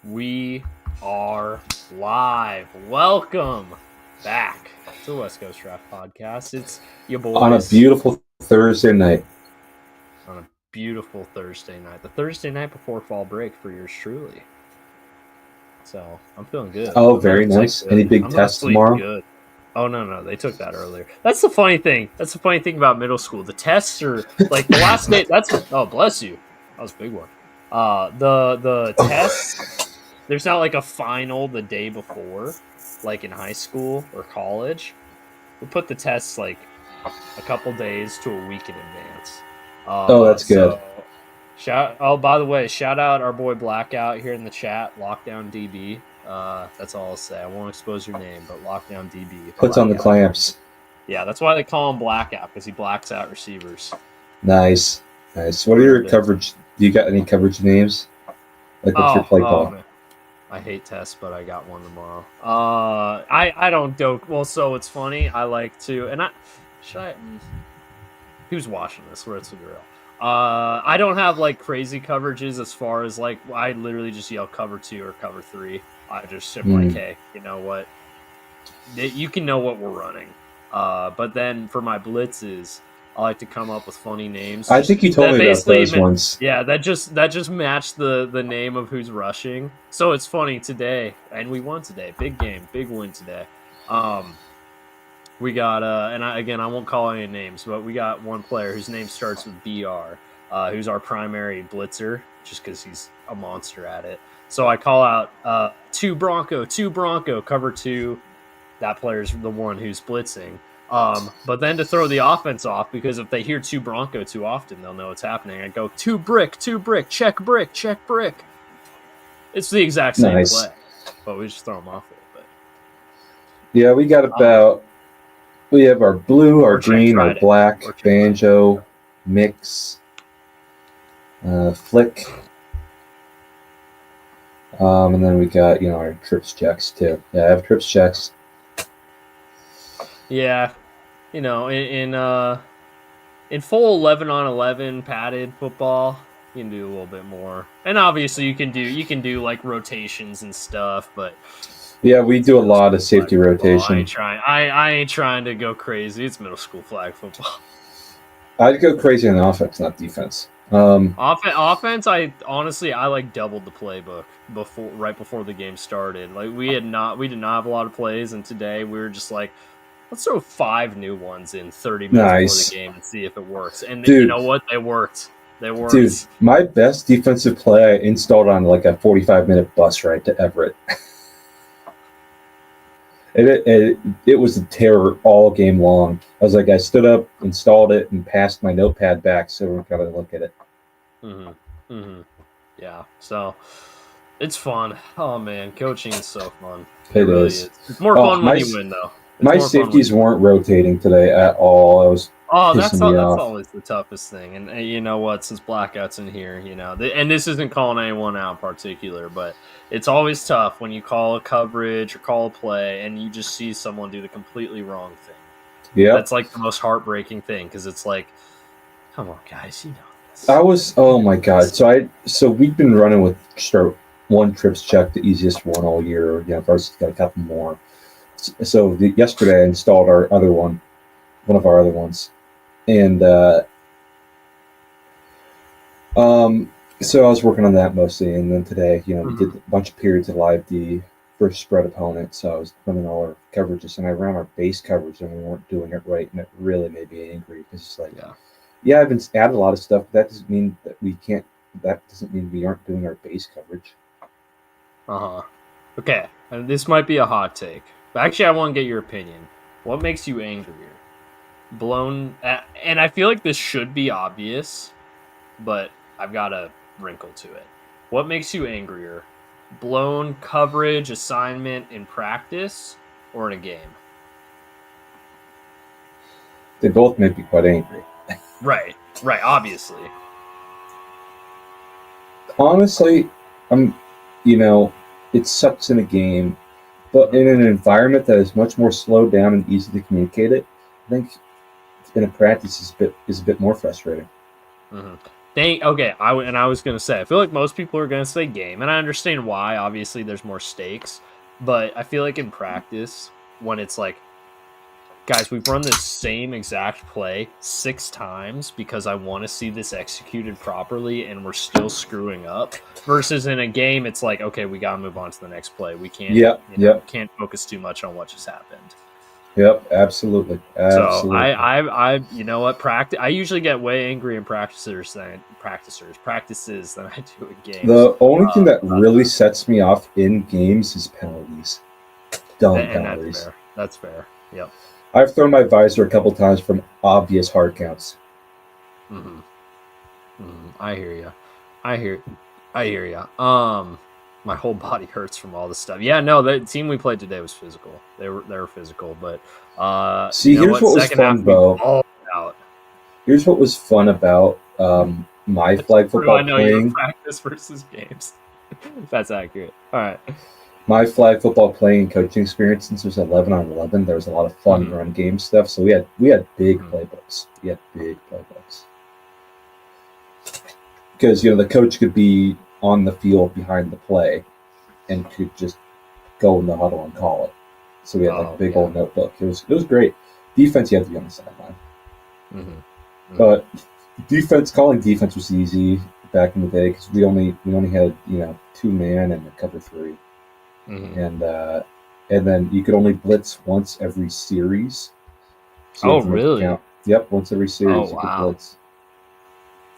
We are live. Welcome back to the West Coast Draft Podcast. It's your boys on a beautiful Thursday night. On a beautiful Thursday night. The Thursday night before fall break for yours truly. So I'm feeling good. Oh, very nice. Any big tests tomorrow? Good. Oh no, they took that earlier. That's the funny thing. That's the funny thing about middle school. The tests are like the last day. Oh, bless you. That was a big one. The tests. There's not like a final the day before, like in high school or college. We put the tests like a couple days to a week in advance. That's good. By the way, shout out our boy Blackout here in the chat, Lockdown DB. That's all I'll say. I won't expose your name, but Lockdown DB. Puts on the clamps. Yeah, that's why they call him Blackout, because he blacks out receivers. Nice. What are your coverage? Do you got any coverage names? Like what's your play call? Man. I hate tests, but I got one tomorrow. I don't dope. Well, so it's funny. I like to, and who's watching this? Let's figure it out. I don't have like crazy coverages as far as like I literally just yell cover 2 or cover 3. I just am like, hey, you know what? You can know what we're running. But then for my blitzes, I like to come up with funny names. I think you told me about those ones. Yeah, that just matched the name of who's rushing. So it's funny today, and we won today. Big game, big win today. We got I won't call any names, but we got one player whose name starts with BR, who's our primary blitzer, just because he's a monster at it. So I call out 2 Bronco, cover 2. That player's the one who's blitzing. But then to throw the offense off, because if they hear 2 Bronco too often, they'll know what's happening. I go 2 brick, check brick. It's the exact same play, but we just throw them off a little bit. Yeah, we got we have our blue, our green, our black, banjo, mix, flick. And then we got, our trips checks too. Yeah, I have trips checks. Yeah, in full 11-on-11 padded football, you can do a little bit more, and obviously you can do like rotations and stuff. But yeah, we do a lot of safety rotation. I ain't trying to go crazy. It's middle school flag football. I'd go crazy on offense, not defense. Offense, I like doubled the playbook right before the game started. Like we did not have a lot of plays, and today we were just like, let's throw 5 new ones in 30 minutes before the game and see if it works. And you know what? They worked. Dude, my best defensive play I installed on like a 45-minute bus ride to Everett. It was a terror all game long. I was like, I stood up, installed it, and passed my notepad back so we could look at it. Yeah, so it's fun. Oh man, coaching is so fun. It really is. It's more fun when you win, though. My safeties weren't rotating today at all. That's always the toughest thing. And you know what? Since Blackout's in here, and this isn't calling anyone out in particular, but it's always tough when you call a coverage or call a play and you just see someone do the completely wrong thing. Yeah, that's like the most heartbreaking thing, because it's like, come on, guys, you know this. Oh my god. So we've been running with one trips check, the easiest one all year. First got a couple more. So yesterday I installed one of our other ones, and so I was working on that mostly, and then today, we did a bunch of periods of live D versus spread opponent, so I was running all our coverages, and I ran our base coverage, and we weren't doing it right, and it really made me angry, because it's like, I've been added a lot of stuff, but that doesn't mean that we aren't doing our base coverage. Okay, and this might be a hot take. But actually, I want to get your opinion. What makes you angrier? And I feel like this should be obvious, but I've got a wrinkle to it. What makes you angrier? Blown coverage assignment in practice or in a game? They both make me quite angry. Right, obviously. Honestly, it sucks in a game. But in an environment that is much more slowed down and easy to communicate it, I think in a practice is a bit more frustrating. I was gonna say, I feel like most people are gonna say game, and I understand why. Obviously, there's more stakes, but I feel like in practice, when it's like, guys, we've run this same exact play 6 times because I want to see this executed properly, and we're still screwing up. Versus in a game, it's like, okay, we gotta move on to the next play. We can't, can't focus too much on what just happened. Yep, absolutely. So Absolutely. you know what, practice. I usually get way angry in practices than I do in games. The only thing that really sets me off in games is penalties. Dumb And that's penalties. fair. That's fair. Yep. I've thrown my visor a couple times from obvious hard counts. I hear you. I hear you. My whole body hurts from all this stuff. Yeah, no, the team we played today was physical. They were physical, but see, here's what was fun, Beau. Here's what was fun about my flag football I know playing. Your practice versus games. That's accurate. All right. My flag football playing and coaching experience, since there's 11-on-11, there was a lot of fun run game stuff. So we had big playbooks. We had big playbooks because the coach could be on the field behind the play and could just go in the huddle and call it. So we had like a big old notebook. It was great. Defense, you had to be on the sideline. But calling defense was easy back in the day because we only had 2-man and a cover 3, and then you could only blitz once every series. So really? Yep, once every series you could blitz.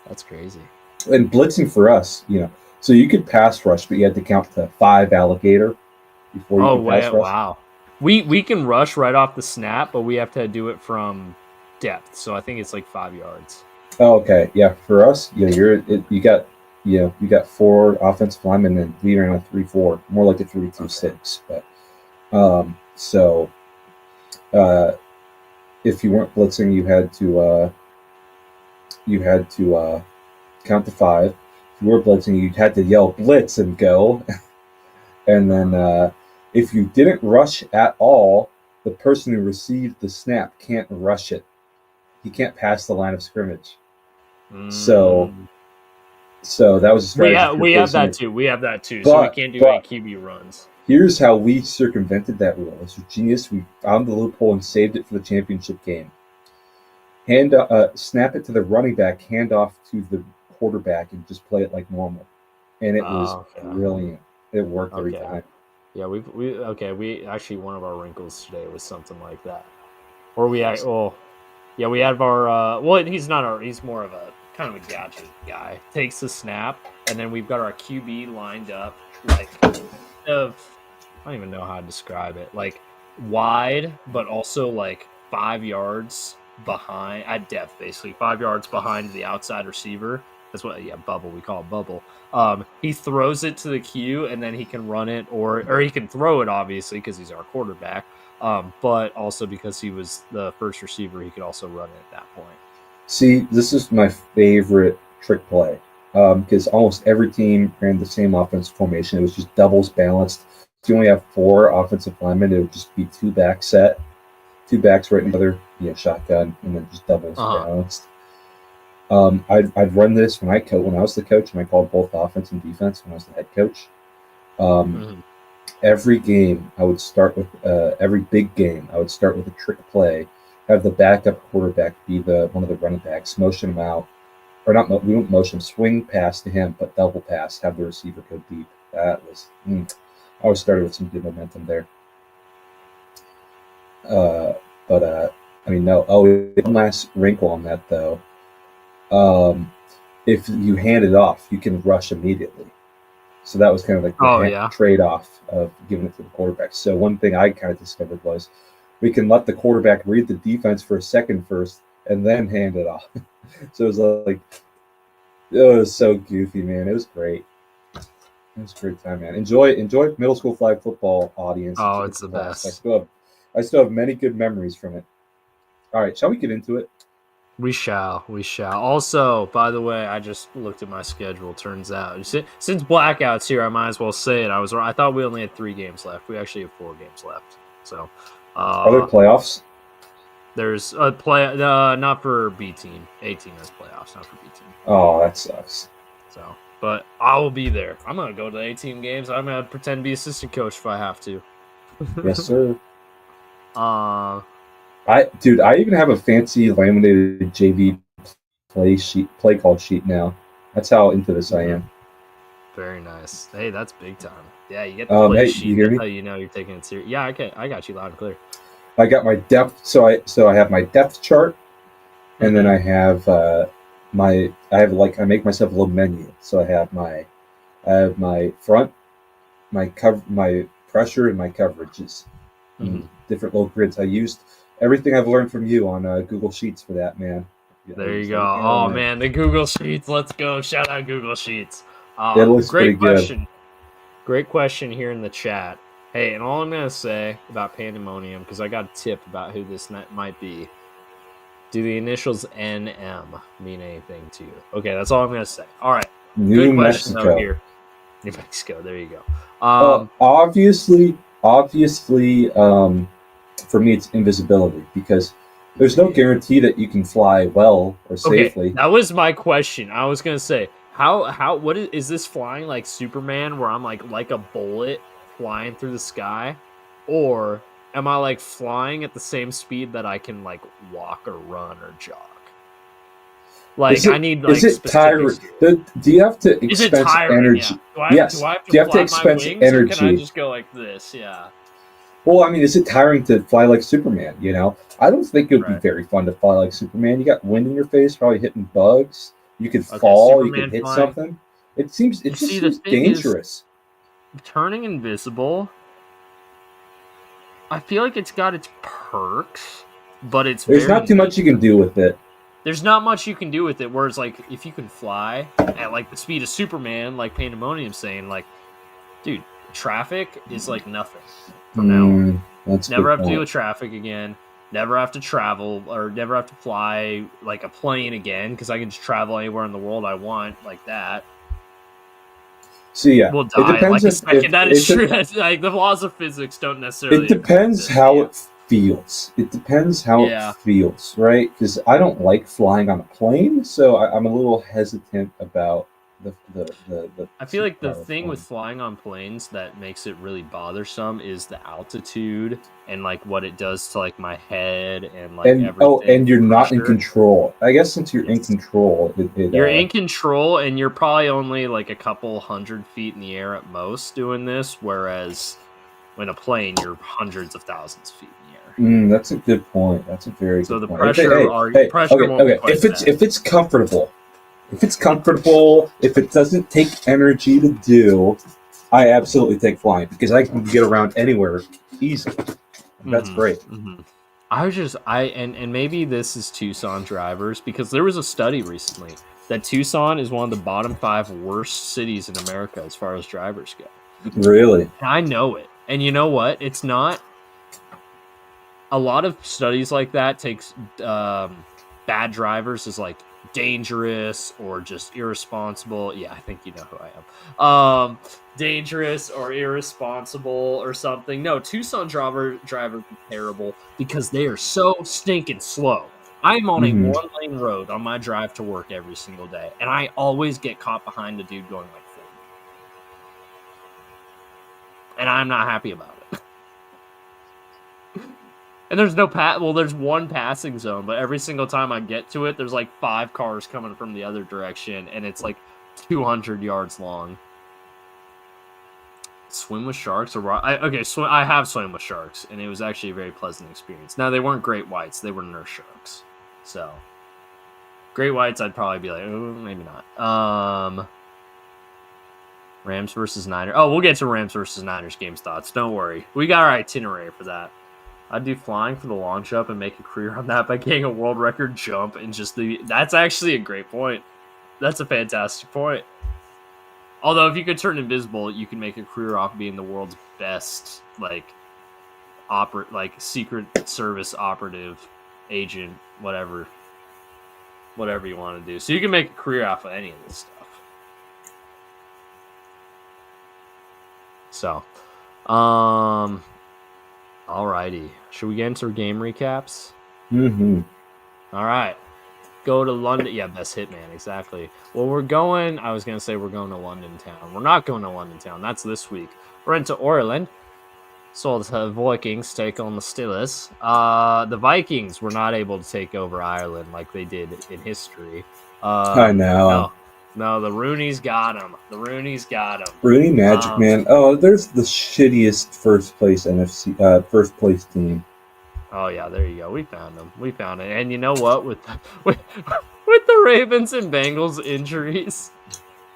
That's crazy. And blitzing for us, so you could pass rush, but you had to count to 5 alligator before you could pass rush. Wow. We can rush right off the snap, but we have to do it from depth. So I think it's like 5 yards. Oh, okay. Yeah, for us, you got 4 offensive linemen and we ran a 3-4, more like a 3-2-6. But if you weren't blitzing, you had to count to 5. If you were blitzing, you had to yell blitz and go. And then if you didn't rush at all, the person who received the snap can't rush it. He can't pass the line of scrimmage. So that was a strategy. We have that too. But, so we can't do any QB runs. Here's how we circumvented that rule. It's genius. We found the loophole and saved it for the championship game. Snap it to the running back, hand off to the quarterback, and just play it like normal. And it was brilliant. It worked every time. Yeah, we actually, one of our wrinkles today was something like that. Or we have our he's more of a kind of a gadget guy. Takes the snap, and then we've got our QB lined up like I don't even know how to describe it. Like wide, but also like 5 yards behind at depth, basically 5 yards behind the outside receiver. That's what bubble. We call it bubble. He throws it to the Q, and then he can run it, or he can throw it, obviously, because he's our quarterback. But also because he was the first receiver, he could also run it at that point. See, this is my favorite trick play because almost every team ran the same offensive formation. It was just doubles balanced. If you only have 4 offensive linemen, it would just be 2 back set, 2 backs right together, shotgun, and then just doubles balanced. I'd run this when I was the coach, and I called both offense and defense when I was the head coach. Every game, I would start with every big game. I would start with a trick play, have the backup quarterback be one of the running backs, motion him out, or not. We won't motion, swing pass to him, but double pass, have the receiver go deep. That was I was started with some good momentum there. One last wrinkle on that though. If you hand it off, you can rush immediately. So that was kind of like the trade-off of giving it to the quarterback. So one thing I kind of discovered was we can let the quarterback read the defense for a second first and then hand it off. So it was so goofy, man. It was great. It was a great time, man. Enjoy middle school flag football, audience. Oh, it's the best. I still have many good memories from it. All right, shall we get into it? We shall. Also, by the way, I just looked at my schedule. Turns out, since Blackout's here, I might as well say it. I thought we only had 3 games left. We actually have 4 games left. So, are there playoffs? There's a play, not for B team. A team has playoffs, not for B team. Oh, that sucks. So, but I will be there. I'm gonna go to the A team games. I'm gonna pretend to be assistant coach if I have to. Yes, sir. Uh, I even have a fancy laminated JV play call sheet now. That's how into this I am. Very nice. Hey, that's big time. Yeah, you get the play Hey, sheet. you hear That's me? how you know you're taking it serious. Yeah, I got you loud and clear. I got my depth. So I have my depth chart, and then I have I make myself a little menu. So I have my front, my pressure, and my coverages. And different little grids. I used everything I've learned from you on Google Sheets for that, man. There you go. Oh man, the Google Sheets. Let's go. Shout out Google Sheets. It looks great pretty question. good. Great question here in the chat. Hey, and all I'm gonna say about Pandemonium, because I got a tip about who this might be. Do the initials NM mean anything to you? Okay, that's all I'm gonna say. All right. New Mexico. Here. New Mexico. There you go. Obviously, for me, it's invisibility because there's no guarantee that you can fly well or safely. Okay, that was my question. I was gonna say, what is this flying like Superman, where I'm like a bullet flying through the sky, or am I like flying at the same speed that I can like walk or run or jog? Like I need like specifics. Do you have to expense energy? Yeah. Do I have to flap expense my wings, energy? Or can I just go like this? Yeah. Well, I mean, is it tiring to fly like Superman? You know, I don't think it would be very fun to fly like Superman. You got wind in your face, probably hitting bugs. You could fall. Superman, you could hit something. It just seems dangerous. Turning invisible, I feel like it's got its perks, but there's not too much you can do with it. There's not much you can do with it. Whereas, like, if you can fly at like the speed of Superman, like Pandemonium's saying, like, dude, traffic is like nothing from now on. Never have to deal with traffic again. Never have to travel or never have to fly like a plane again because I can just travel anywhere in the world I want like that. So yeah, we'll die. It depends like a second. That is true. Like the laws of physics don't necessarily. It depends how it feels. It depends how it feels, right? Because I don't like flying on a plane, so I'm a little hesitant about the I feel like the thing with flying on planes that makes it really bothersome is the altitude and like what it does to like my head and like everything. And you're not in control. I guess since you're in control, you're in control, and you're probably only like a couple 100 feet in the air at most doing this, whereas in a plane you're hundreds of thousands of feet in the air. That's a good point. That's a very good point. So the pressure, pressure won't be quite if it's comfortable. If it's comfortable, if it doesn't take energy to do, I absolutely take flying because I can get around anywhere easily. That's great. And maybe this is Tucson drivers because there was a study recently that Tucson is one of the bottom 5 worst cities in America as far as drivers go. Really? And I know it. And you know what? It's not. A lot of studies like that takes bad drivers as like dangerous or just irresponsible. Yeah, I think you know who I am. Dangerous or irresponsible or something. No, Tucson drivers are terrible because they are so stinking slow. I'm on a 1-lane road on my drive to work every single day, and I always get caught behind a dude going like 40. And I'm not happy about it. And there's no there's one passing zone, but every single time I get to it, there's like 5 cars coming from the other direction, and it's like 200 yards long. Swim with sharks? I have swam with sharks, and it was actually a very pleasant experience. Now, they weren't great whites. They were nurse sharks. So, great whites, I'd probably be like, oh, maybe not. Rams versus Niners. Oh, we'll get to Rams versus Niners games thoughts. Don't worry. We got our itinerary for that. I'd do flying for the long jump and make a career on that by getting a world record jump and just that's actually a great point. That's a fantastic point. Although if you could turn invisible, you can make a career off being the world's best Secret Service operative, agent, whatever you want to do. So you can make a career off of any of this stuff. So, alrighty. Should we get into game recaps? Mm-hmm. All right. Go to London. Yeah, best hitman, exactly. Well, we're going. I was gonna say we're going to London Town. We're not going to London Town. That's this week. We're into Ireland. So the Vikings take on the Steelers. The Vikings were not able to take over Ireland like they did in history. I know. No, the Rooney's got him. The Rooney's got him. Rooney Magic Man. Oh, there's the shittiest first place first place team. Oh yeah, there you go. We found him. We found it. And you know what? With the Ravens and Bengals injuries,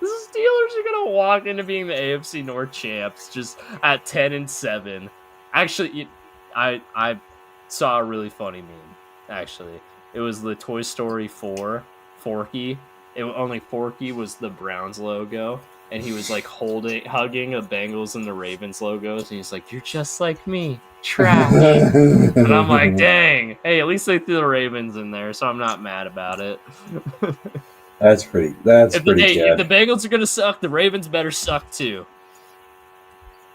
the Steelers are gonna walk into being the AFC North champs just at 10-7. Actually, I saw a really funny meme. Actually, it was the Toy Story 4 Forky. Only Forky was the Browns logo, and he was like hugging the Bengals and the Ravens logos, and he's like, "You're just like me, trash." And I'm like, "Dang! Hey, at least they threw the Ravens in there, so I'm not mad about it." That's pretty good. If the Bengals are gonna suck, the Ravens better suck too.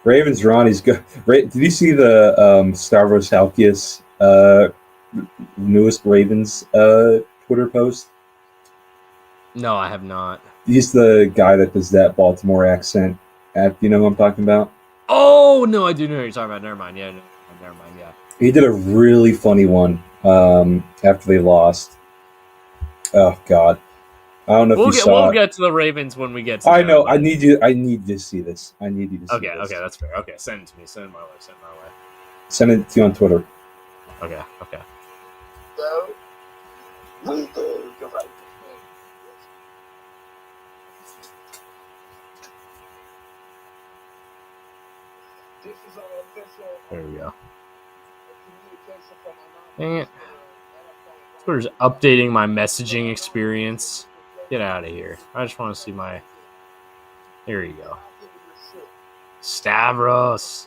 Ravens Ronnie's good. Did you see the Stavros Halkias newest Ravens Twitter post? No, I have not. He's the guy that does that Baltimore accent. You know who I'm talking about? Oh no, I do know who you're talking about. Never mind. Yeah, never mind. Yeah. He did a really funny one after they lost. Oh God. I don't know if you saw. We'll get to the Ravens when we get to I know. I need you to see this. I need you to see this. Okay, that's fair. Okay, send it to me. Send it my way. Send it to you on Twitter. Okay. So, we do. You're right. This is our official. There we go. Dang it. Twitter's updating my messaging experience. Get out of here. I just want to see my... Here you go. Stavros.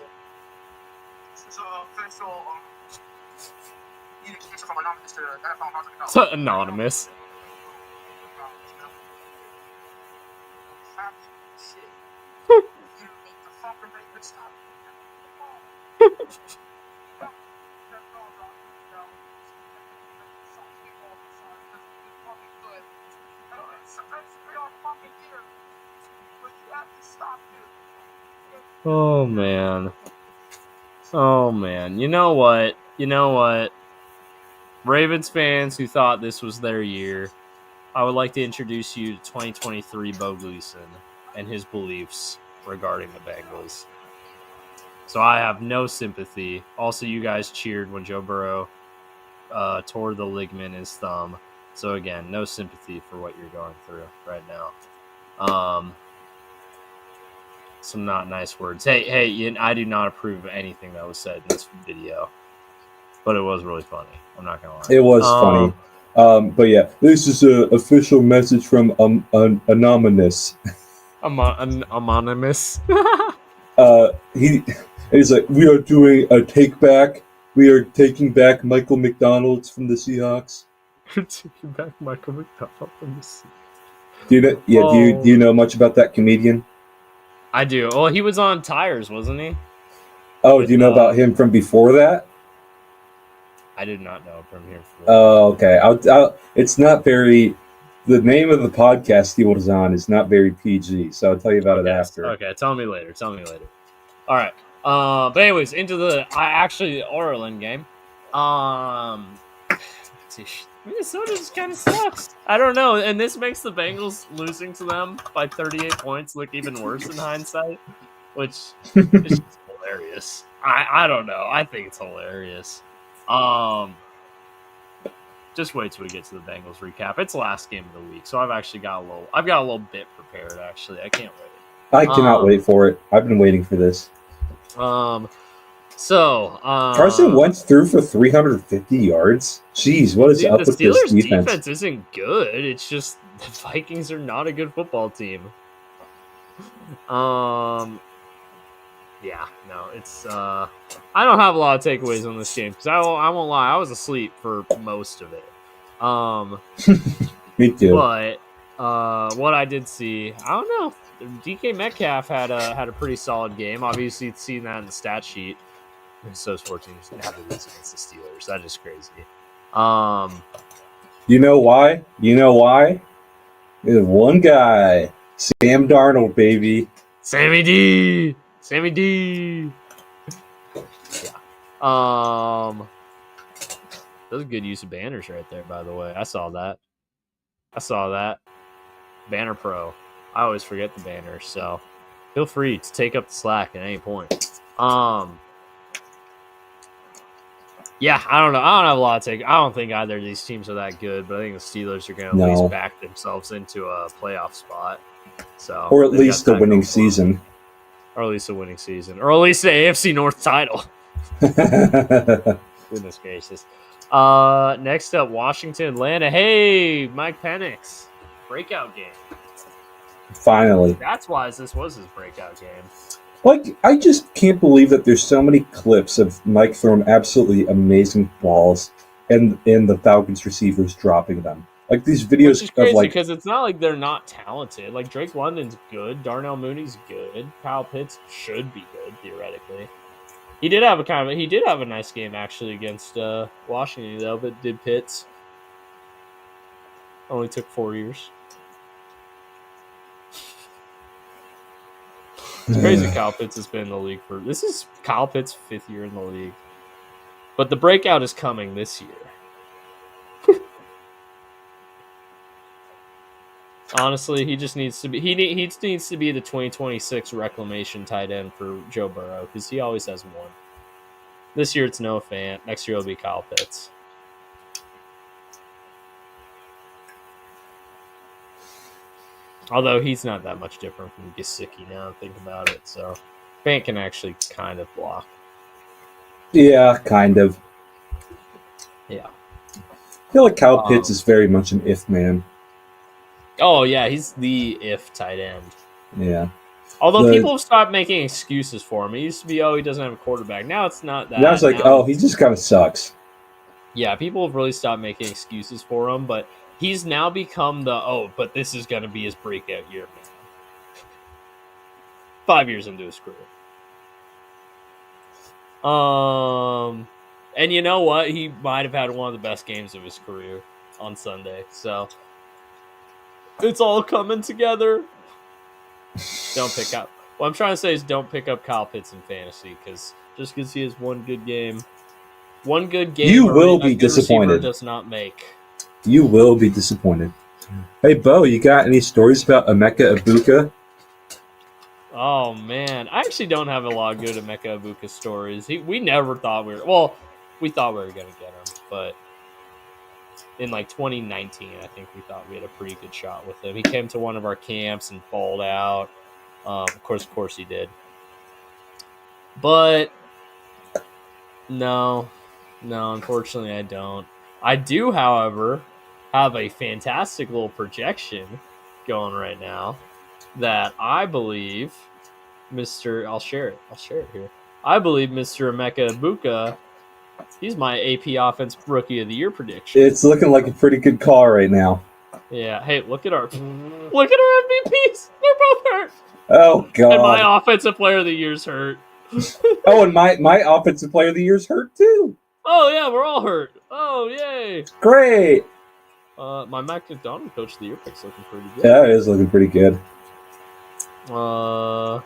It's anonymous. Oh man. You know what? Ravens fans who thought this was their year, I would like to introduce you to 2023 Beau and his beliefs regarding the Bengals. So I have no sympathy. Also, you guys cheered when Joe Burrow tore the ligament in his thumb. So again, no sympathy for what you're going through right now. Some not nice words. Hey, I do not approve of anything that was said in this video, but it was really funny. I'm not gonna lie. It was funny. But yeah, this is an official message from Anonymous. Anonymous. He's like, we are doing a take back. We are taking back Michael McDonald's from the Seahawks. You're taking back Michael McDonald from the Seahawks. Do you know? Yeah. Do you know much about that comedian? I do. Well, he was on Tires, wasn't he? Oh, do you know about him from before that? I did not know from here. Oh, okay. It's not very. The name of the podcast he was on is not very PG, so I'll tell you about it after. Okay, tell me later. All right. But anyways, into the Ireland game. Minnesota just kind of sucks. I don't know, and this makes the Bengals losing to them by 38 points look even worse in hindsight, which is just hilarious. I don't know. I think it's hilarious. Just wait till we get to the Bengals recap. It's the last game of the week, so I've got a little bit prepared. Actually, I can't wait. I cannot wait for it. I've been waiting for this. Carson Wentz threw for 350 yards. Jeez, what is up with this defense? The Steelers' defense isn't good. It's just the Vikings are not a good football team. Yeah, no, it's I don't have a lot of takeaways on this game because I won't lie, I was asleep for most of it. Me too. But what I did see, I don't know. DK Metcalf had a pretty solid game. Obviously, you've seen that in the stat sheet. So sports teams have to lose against the Steelers. That is crazy. You know why? There's one guy, Sam Darnold, baby. Sammy D. Yeah. That was a good use of banners right there, by the way. I saw that. Banner Pro. I always forget the banners, so feel free to take up the slack at any point. Yeah, I don't know. I don't have a lot to take. I don't think either of these teams are that good, but I think the Steelers are going to at least back themselves into a playoff spot. So, or at least a winning season. Or at least a winning season. Or at least the AFC North title. Goodness gracious. Next up, Washington, Atlanta. Hey, Mike Penix. Breakout game. Finally. That's why this was his breakout game. Like, I just can't believe that there's so many clips of Mike throwing absolutely amazing balls and the Falcons receivers dropping them. Like, these videos Which is crazy of, like... because it's not like they're not talented. Like, Drake London's good. Darnell Mooney's good. Kyle Pitts should be good, theoretically. He did have a nice game, actually, against Washington, though, but did Pitts. Only took 4 years. It's crazy Kyle Pitts has been in the league for... This is Kyle Pitts' 5th year in the league. But the breakout is coming this year. Honestly, he just needs to be... He needs to be the 2026 reclamation tight end for Joe Burrow, because he always has one. This year it's Noah Fant. Next year it'll be Kyle Pitts. Although he's not that much different from Gesicki now, think about it. So Fant can actually kind of block. Yeah, kind of. Yeah. I feel like Kyle Pitts is very much an if man. Oh, yeah, he's the if tight end. Yeah. Although people have stopped making excuses for him. It used to be, he doesn't have a quarterback. Now it's not that. Now it's like, he just kind of sucks. Yeah, people have really stopped making excuses for him, but he's now become but this is going to be his breakout year, man. 5 years into his career. And you know what? He might have had one of the best games of his career on Sunday. So it's all coming together. Don't pick up. What I'm trying to say is don't pick up Kyle Pitts in fantasy because just because he has one good game, you will be disappointed. Does not make. You will be disappointed. Hey, Beau, you got any stories about Emeka Egbuka? Oh, man. I actually don't have a lot of good Emeka Egbuka stories. We never thought we thought we were going to get him, but in 2019, I think we thought we had a pretty good shot with him. He came to one of our camps and balled out. Of course he did. But no, unfortunately I don't. I do, however, have a fantastic little projection going right now that I believe I'll share it here. I believe Mr. Emeka Egbuka, he's my AP Offense Rookie of the Year prediction. It's looking like a pretty good call right now. Yeah. Hey, look at our MVPs. They're both hurt. Oh God. And my Offensive Player of the Year's hurt. And my Offensive Player of the Year's hurt too. Oh yeah, we're all hurt. Oh yay. Great. My Mac McDonald Coach of the Year pick's looking pretty good. Yeah, it is looking pretty good. I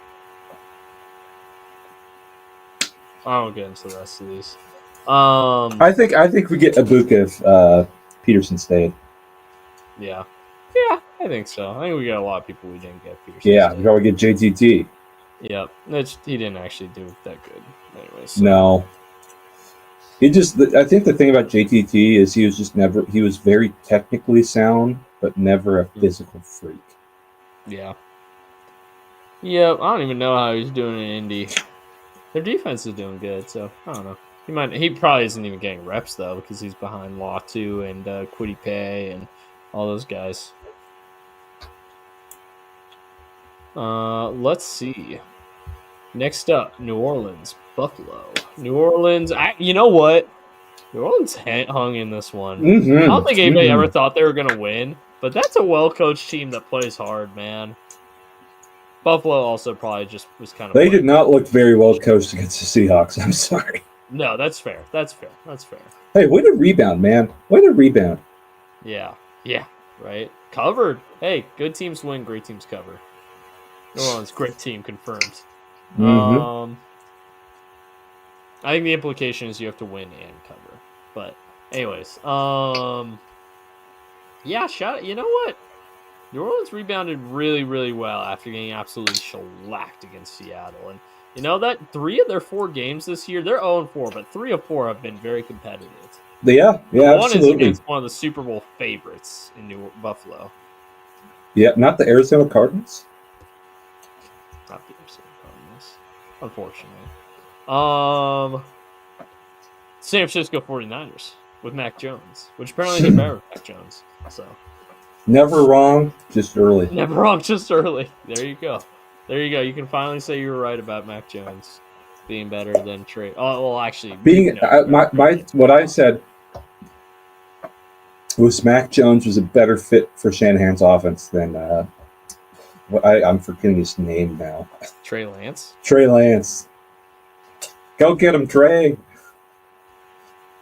won't get into the rest of these. I think we get Egbuka if Peterson stayed. Yeah, I think so. I think we got a lot of people we didn't get. Peterson we probably get JTT. Yep, he didn't actually do that good. Anyways, so. No. I think the thing about JTT is he was very technically sound, but never a physical freak. Yeah. Yeah, I don't even know how he's doing in Indy. Their defense is doing good, so I don't know. He probably isn't even getting reps though because he's behind Latu and Kwity Paye and all those guys. Let's see. Next up, New Orleans, Buffalo. New Orleans. You know what? New Orleans hung in this one. Mm-hmm. I don't think anybody ever thought they were gonna win, but that's a well-coached team that plays hard, man. Buffalo also probably just was kind of. They did not look very well coached against the Seahawks. I'm sorry. No, that's fair. Hey, way to rebound, man. Way to rebound. Yeah, right. Covered. Hey, good teams win, great teams cover. New Orleans, great team confirmed. Mm-hmm. I think the implication is you have to win and cover. But anyways, yeah, you know what? New Orleans rebounded really, really well after getting absolutely shellacked against Seattle. And you know that 3 of their 4 games this year, they're 0-4, but 3 of 4 have been very competitive. Yeah, And one is absolutely. against one of the Super Bowl favorites in New Buffalo. Yeah, not the Arizona Cardinals. Not the Arizona Cardinals, unfortunately. San Francisco 49ers with Mac Jones, which apparently get better with Mac Jones. So Never wrong, just early. never wrong, just early. There you go. You can finally say you were right about Mac Jones being better than Trey. Oh, well, actually, What I said was Mac Jones was a better fit for Shanahan's offense than I'm forgetting his name now. Trey Lance. Trey Lance. Go get him, Trey. You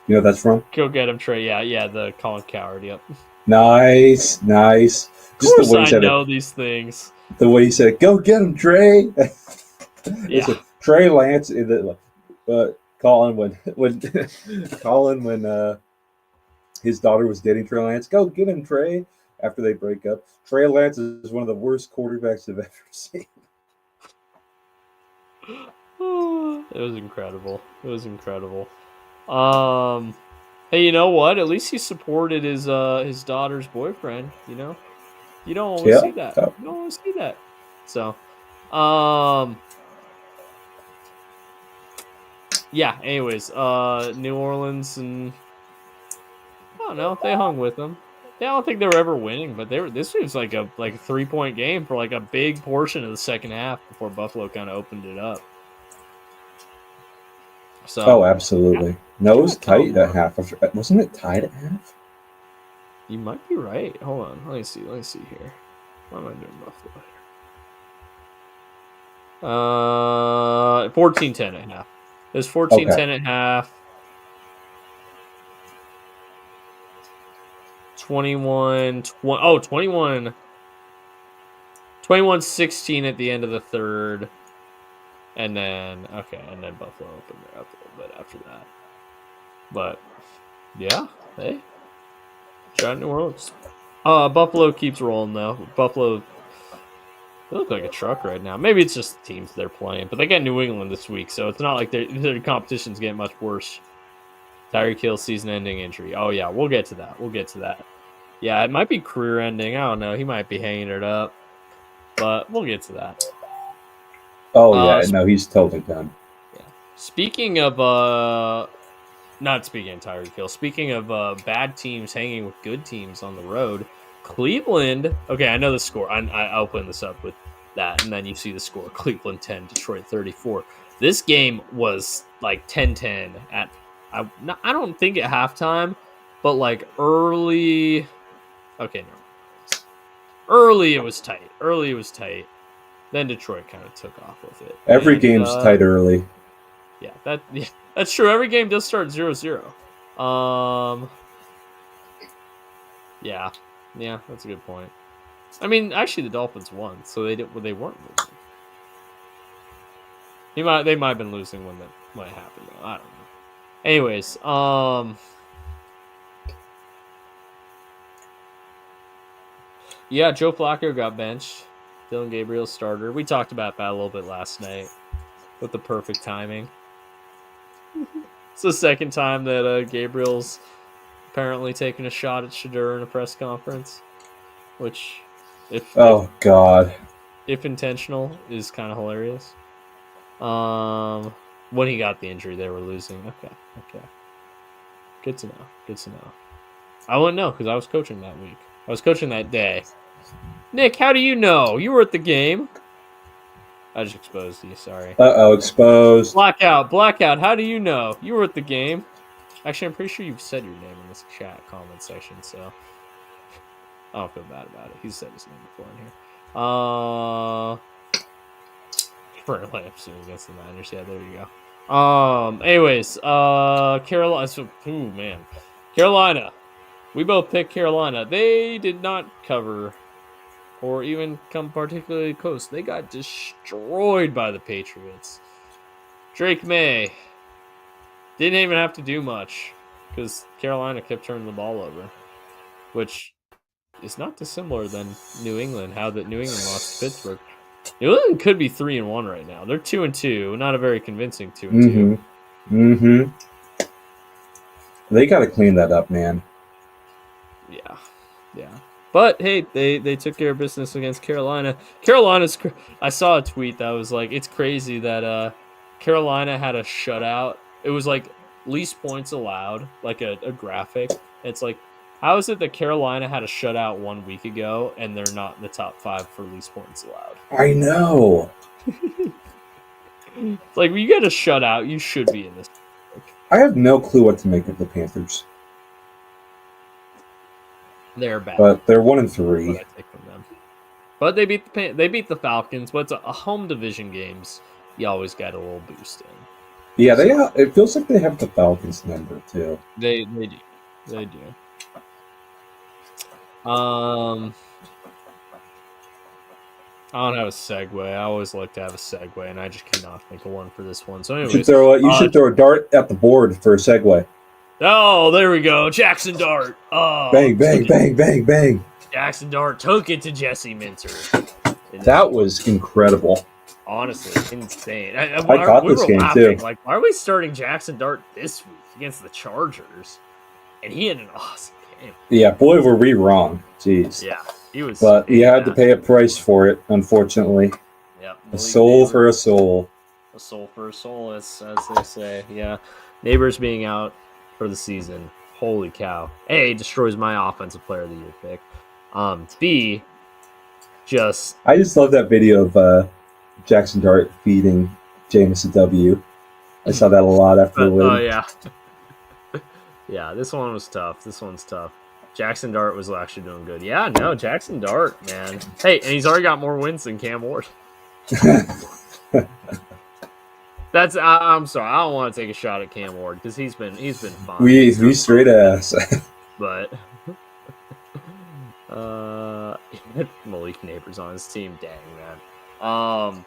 know what that's from? Go get him, Trey. Yeah, the Colin Coward. Yep. Nice. Of course, I know these things. The way he said it, go get him, Trey. Yeah. Trey Lance. Colin when his daughter was dating Trey Lance. Go get him, Trey. After they break up, Trey Lance is one of the worst quarterbacks I've ever seen. It was incredible. Hey, you know what? At least he supported his daughter's boyfriend. You know, you don't always see that. Oh. You don't always see that. So, yeah. Anyways, New Orleans and I don't know. They hung with them. I don't think they were ever winning, but this was like a 3-point game for like a big portion of the second half before Buffalo kind of opened it up. So, absolutely. Yeah. No, it was tight at half. Wasn't it tied at half? You might be right. Hold on. Let me see here. What am I doing Buffalo here? 14-10 at half. It was 14-10 at half. 21-16 at the end of the third. And then Buffalo opened it up a little bit after that. But yeah, hey. Shout out New Orleans. Buffalo keeps rolling though. Buffalo, they look like a truck right now. Maybe it's just the teams they're playing, but they got New England this week, so it's not like their competition's getting much worse. Tyreek Hill season-ending injury. Oh yeah, we'll get to that. Yeah, it might be career-ending. I don't know. He might be hanging it up, but we'll get to that. Oh yeah, no, he's totally done. Yeah. Speaking of not speaking of Tyreek Hill. Speaking of bad teams hanging with good teams on the road, Cleveland. Okay, I know the score. I'll open this up with that, and then you see the score: Cleveland 10, Detroit 34. This game was like 10-10 at. I don't think at halftime, but like early. Okay, no. Early it was tight. Then Detroit kind of took off with it. Every game's tight early. Yeah, that's true. Every game does start 0-0. Yeah, that's a good point. I mean, actually, the Dolphins won, so they weren't losing. They might have been losing when that might happen though. I don't know. Anyways, yeah, Joe Flacco got benched. Dylan Gabriel starter. We talked about that a little bit last night with the perfect timing. It's the second time that Gabriel's apparently taking a shot at Shedeur in a press conference, which, if intentional, is kind of hilarious. When he got the injury, they were losing. Okay. Good to know. I wouldn't know because I was coaching that week. I was coaching that day. Nick, how do you know? You were at the game. I just exposed you. Sorry. Exposed. Blackout. How do you know? You were at the game. Actually, I'm pretty sure you've said your name in this chat comment section, so I don't feel bad about it. He's said his name before in here. For Lamps against the Niners. Yeah, there you go. Anyways, Carolina. Ooh, man, Carolina. We both picked Carolina. They did not cover or even come particularly close. They got destroyed by the Patriots. Drake May didn't even have to do much because Carolina kept turning the ball over, which is not dissimilar than New England. How that New England lost to Pittsburgh. New England could be 3-1 right now. They're 2-2, not a very convincing 2-2. Mm-hmm. They got to clean that up, man. Yeah. But hey, they took care of business against Carolina. Carolina's. I saw a tweet that was like, it's crazy that Carolina had a shutout. It was like least points allowed, like a graphic. It's like, how is it that Carolina had a shutout 1 week ago and they're not in the top 5 for least points allowed? I know. It's like, when you get a shutout, you should be in this. I have no clue what to make of the Panthers. They're bad, but they're 1-3. What I take from them. But they beat the Falcons. But it's a home division games. You always got a little boost in. Yeah, it feels like they have the Falcons number too. They do. I don't have a segue. I always like to have a segue, and I just cannot think of one for this one. So, anyways, you should throw a dart at the board for a segue. Oh, there we go, Jackson Dart. Oh, bang, bang, bang, bang, bang. Jackson Dart took it to Jesse Minter. That was incredible. Honestly, insane. I caught this game too. Like, why are we starting Jackson Dart this week against the Chargers? And he had an awesome game. Yeah, boy, were we wrong. Jeez. Yeah, he was. But you had to pay a price for it, unfortunately. Yep. A soul for a soul. A soul for a soul, as they say. Yeah. Neighbors being out for the season. Holy cow. A, destroys my offensive player of the year pick. B, I just love that video of Jackson Dart feeding Jameis a W. I saw that a lot after the win. Oh, yeah. Yeah, this one was tough. This one's tough. Jackson Dart was actually doing good. Yeah, no, Jackson Dart, man. Hey, and he's already got more wins than Cam Ward. I'm sorry. I don't want to take a shot at Cam Ward because he's been fine. We straight ass. But Malik Neighbors on his team. Dang, man.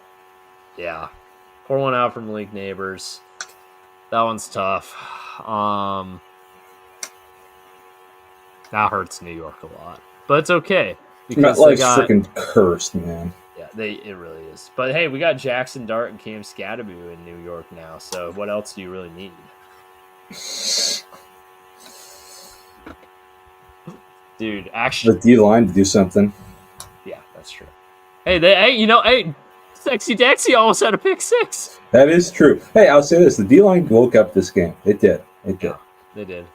Yeah. Pour one out for Malik Neighbors. That one's tough. That hurts New York a lot. But it's okay. Because MetLife's freaking cursed, man. Yeah, it really is. But hey, we got Jackson Dart and Cam Scatterby in New York now. So what else do you really need? Dude, actually, the D-line to do something. Yeah, that's true. Hey, Sexy Dexy almost had a pick six. That is true. Hey, I'll say this: the D-line woke up this game. It did. Yeah, they did.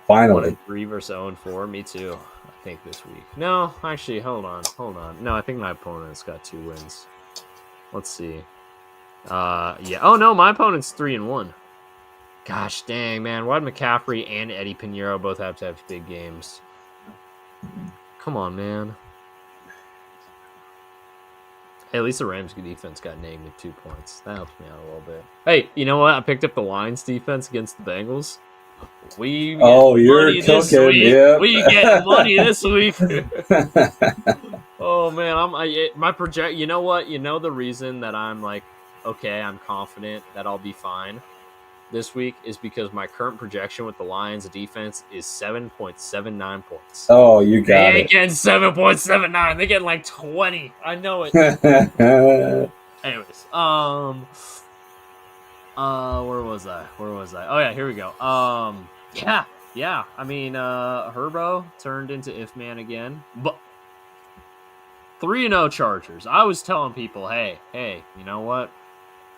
Finally. 1-3 versus 0-4. Me too. I think this week. No, actually, hold on. No, I think my opponent's got 2 wins. Let's see. Yeah. Oh no, my opponent's 3-1. Gosh dang, man. Why did McCaffrey and Eddie Pinheiro both have to have big games? Come on, man. Hey, at least the Rams' defense got -2 points. That helps me out a little bit. Hey, you know what? I picked up the Lions' defense against the Bengals. You're cooking. Yeah. We get money this week. Oh man, my project. You know what? You know the reason that I'm like, okay, I'm confident that I'll be fine this week is because my current projection with the Lions defense is 7.79 points. Oh, you got they it. They ain't getting 7.79. They getting like 20. I know it. Anyways, where was I? Oh yeah, here we go. Yeah. I mean, Herbo turned into If Man again, but 3-0 Chargers. I was telling people, hey, you know what?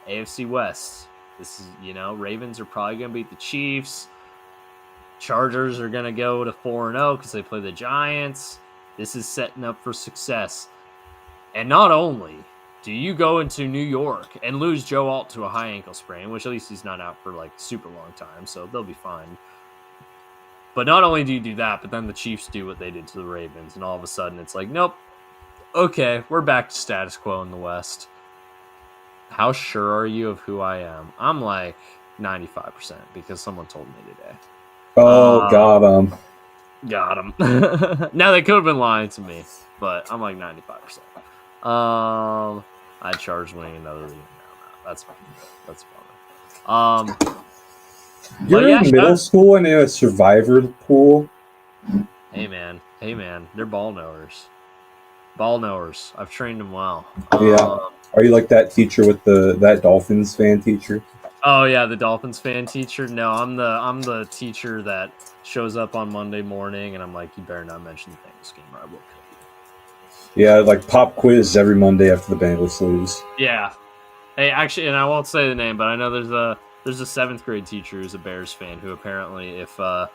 AFC West. This is, Ravens are probably gonna beat the Chiefs. Chargers are gonna go to 4-0 because they play the Giants. This is setting up for success. And not only do you go into New York and lose Joe Alt to a high ankle sprain, which at least he's not out for like super long time, so they'll be fine. But not only do you do that, but then the Chiefs do what they did to the Ravens, and all of a sudden it's like, nope, okay, we're back to status quo in the West. How sure are you of who I am? I'm like 95% because someone told me today. Oh, got him. Got him. Now they could have been lying to me, but I'm like 95%. I charged winning another league. No, that's fun. You're but yeah, in middle school and in a survivor pool. Hey man, they're ball knowers. I've trained them well. Yeah. Are you like that teacher with that Dolphins fan teacher? Oh yeah, the Dolphins fan teacher. No, I'm the teacher that shows up on Monday morning, and I'm like, you better not mention the Bengals game, or I will kill you. Yeah, like pop quiz every Monday after the Bengals lose. Yeah. Hey, actually, and I won't say the name, but I know there's a 7th grade teacher who's a Bears fan who apparently, if the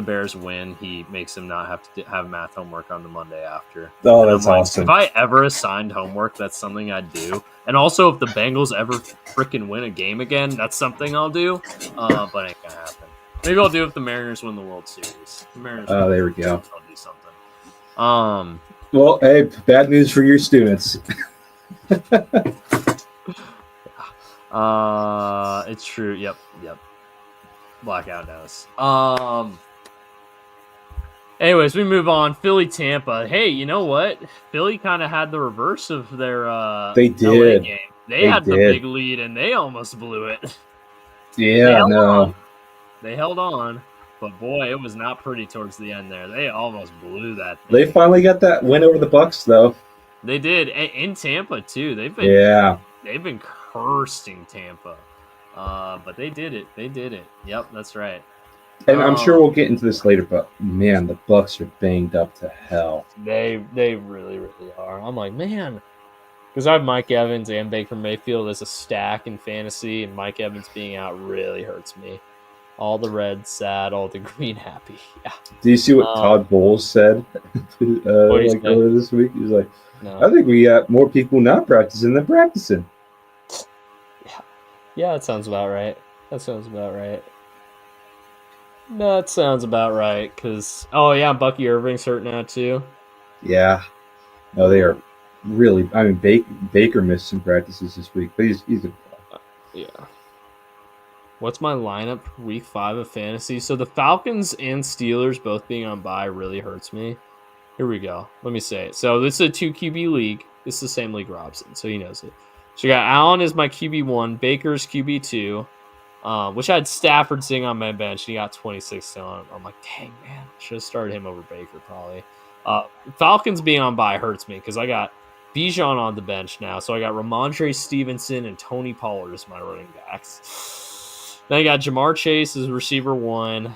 Bears win, he makes him not have to have math homework on the Monday after. Oh, And that's I'm like, awesome. if I ever assigned homework, that's something I'd do. And also, if the Bengals ever freaking win a game again, that's something I'll do. But ain't gonna happen. Maybe I'll do if the Mariners win the World Series. The Mariners. Oh, there we go. I'll do something. Well, hey, bad news for your students. It's true. Yep. Blackout knows. Anyways, we move on. Philly, Tampa. Hey, you know what? Philly kind of had the reverse of their They did. LA game. They had the big lead and they almost blew it. Yeah, no. They held on, but boy, it was not pretty towards the end there. They almost blew that thing. They finally got that win over the Bucs, though. They did in Tampa too. They've been cursing Tampa, but they did it. Yep, that's right. And I'm sure we'll get into this later, but man, the Bucs are banged up to hell. They really, really are. I'm like, man, because I have Mike Evans and Baker Mayfield as a stack in fantasy, and Mike Evans being out really hurts me. All the red sad, all the green happy. Yeah. Do you see what Todd Bowles said earlier this week? He was like, no. I think we got more people not practicing than practicing. Yeah, that sounds about right. Because, Bucky Irving's hurt now, too. Yeah. No, they are really... I mean, Baker missed some practices this week, but he's a... Yeah. What's my lineup for week 5 of fantasy? So the Falcons and Steelers both being on bye really hurts me. Here we go. Let me say it. So this is a 2 QB league. This is the same league Rob's in, so he knows it. So you got Allen as my QB1, Baker's QB2, which I had Stafford sitting on my bench, and he got 26 on. I'm like, dang, man. Should have started him over Baker, probably. Falcons being on bye hurts me because I got Bijan on the bench now. So I got Ramondre Stevenson and Tony Pollard as my running backs. Then I got Jamar Chase as receiver 1.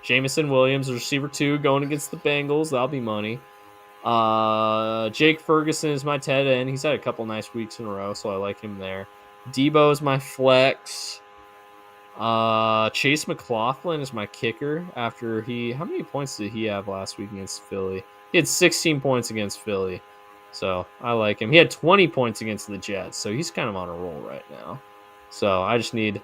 Jamison Williams as receiver 2 going against the Bengals. That'll be money. Jake Ferguson is my tight end. He's had a couple nice weeks in a row, so I like him there. Debo is my flex. Chase McLaughlin is my kicker after how many points did he have last week against Philly? He had 16 points against Philly, so I like him. He had 20 points against the Jets, so he's kind of on a roll right now. So I just need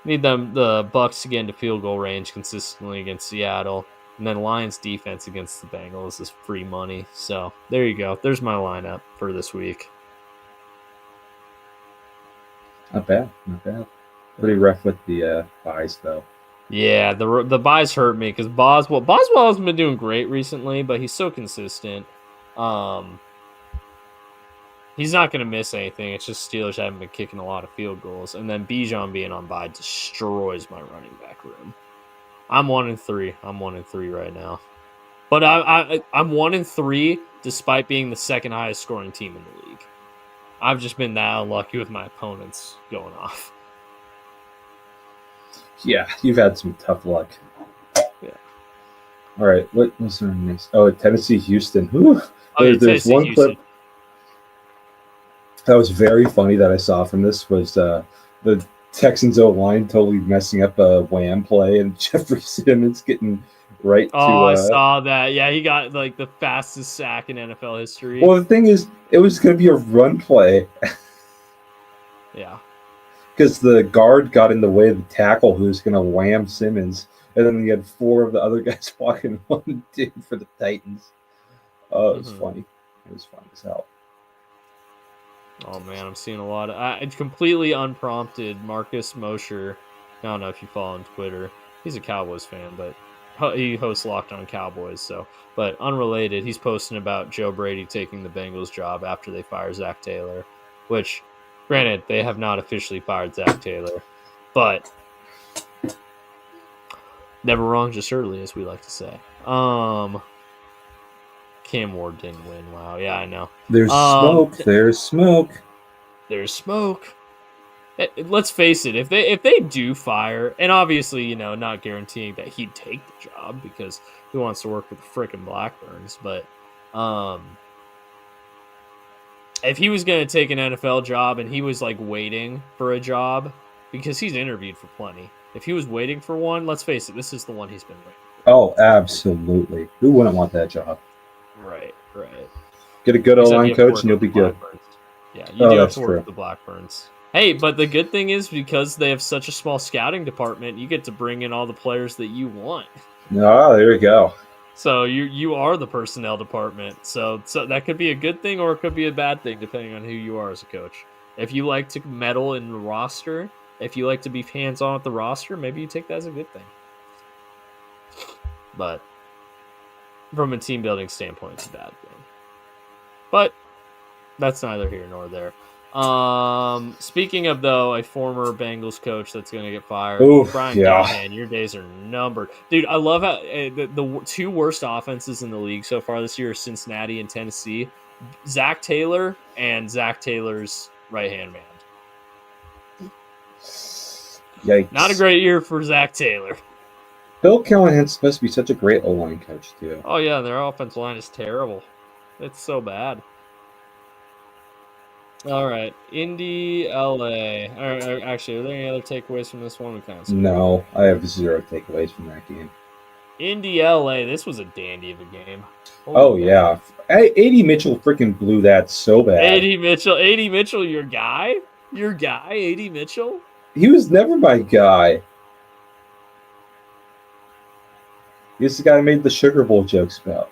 the Bucs to get into field goal range consistently against Seattle. And then Lions defense against the Bengals is free money. So there you go. There's my lineup for this week. Not bad. Pretty rough with the buys, though. Yeah, the buys hurt me because Boswell hasn't been doing great recently, but he's so consistent. He's not going to miss anything. It's just Steelers haven't been kicking a lot of field goals. And then Bijan being on bye destroys my running back room. I'm 1-3. I'm 1-3 right now. But I'm 1-3 despite being the second highest scoring team in the league. I've just been that unlucky with my opponents going off. Yeah, you've had some tough luck. Yeah. All right, what was our next? Oh, Tennessee, Houston. There's one Houston. clip that was very funny that I saw from this was the Texans O-line totally messing up a wham play and Jeffrey Simmons getting right to... I saw that. Yeah, he got like the fastest sack in NFL history. Well, the thing is, it was going to be a run play. Yeah. Because the guard got in the way of the tackle who was going to wham Simmons. And then you had 4 of the other guys walking one dude for the Titans. Oh, it was funny. It was fun as hell. Oh man, I'm seeing a lot of it's completely unprompted. Marcus Mosher, I don't know if you follow on Twitter. He's a Cowboys fan, but he hosts Locked On Cowboys. So, but unrelated, he's posting about Joe Brady taking the Bengals job after they fire Zach Taylor. Which, granted, they have not officially fired Zach Taylor, but never wrong, just early, as we like to say. Cam Ward didn't win. Wow, yeah, I know. There's smoke. There's smoke. There's smoke. Let's face it, if they do fire, and obviously, you know, not guaranteeing that he'd take the job because he wants to work with the frickin' Blackburns, but if he was going to take an NFL job and he was like waiting for a job, because he's interviewed for plenty, if he was waiting for one, let's face it, this is the one he's been waiting for. Oh, absolutely. Who wouldn't want that job? Right. Get a good O-line coach and you'll be good. Yeah, you do have to work with the Blackburns. Hey, but the good thing is because they have such a small scouting department, you get to bring in all the players that you want. Oh, there you go. So you are the personnel department. So that could be a good thing or it could be a bad thing depending on who you are as a coach. If you like to meddle in the roster, if you like to be hands-on with the roster, maybe you take that as a good thing. But from a team building standpoint, it's a bad thing. But that's neither here nor there. Speaking of, though, a former Bengals coach that's going to get fired, Brian Callahan, your days are numbered. Dude, I love how the two worst offenses in the league so far this year are Cincinnati and Tennessee. Zach Taylor and Zach Taylor's right-hand man. Yikes. Not a great year for Zach Taylor. Bill Callahan's supposed to be such a great O-line coach, too. Oh, yeah, their offensive line is terrible. It's so bad. All right, Indy, LA. Actually, are there any other takeaways from this one? No, I have 0 takeaways from that game. Indy, LA. This was a dandy of a game. Yeah. A.D. Mitchell freaking blew that so bad. A.D. Mitchell, your guy? A.D. Mitchell? He was never my guy. He's the guy I made the Sugar Bowl jokes about.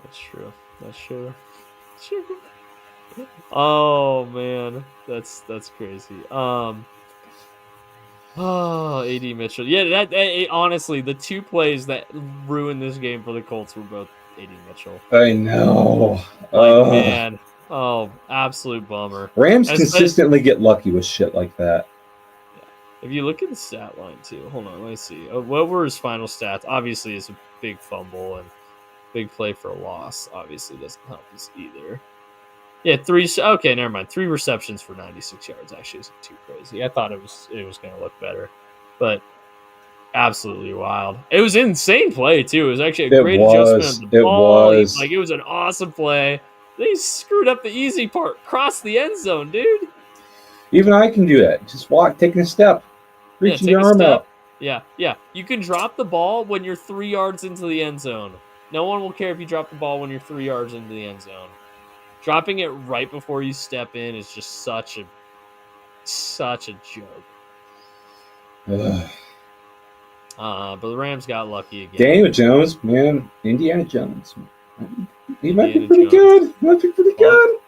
That's true. Sugar. Oh man, that's crazy. A.D. Mitchell. Yeah, honestly, the two plays that ruined this game for the Colts were both A.D. Mitchell. I know. Man, absolute bummer. Rams consistently get lucky with shit like that. If you look at the stat line too, hold on, let me see. What were his final stats? Obviously, it's a big fumble and big play for a loss. Obviously, doesn't help us either. Yeah, 3. Okay, never mind. 3 receptions for 96 yards. Actually, isn't too crazy. I thought it was going to look better, but absolutely wild. It was an insane play too. It was actually a great adjustment of the ball. It was an awesome play. They screwed up the easy part. Cross the end zone, dude. Even I can do that. Just taking a step, reaching your arm out. Yeah. You can drop the ball when you're 3 yards into the end zone. No one will care if you drop the ball when you're 3 yards into the end zone. Dropping it right before you step in is just such a joke. But the Rams got lucky again. Daniel Jones, man, Indiana Jones. He might be pretty good.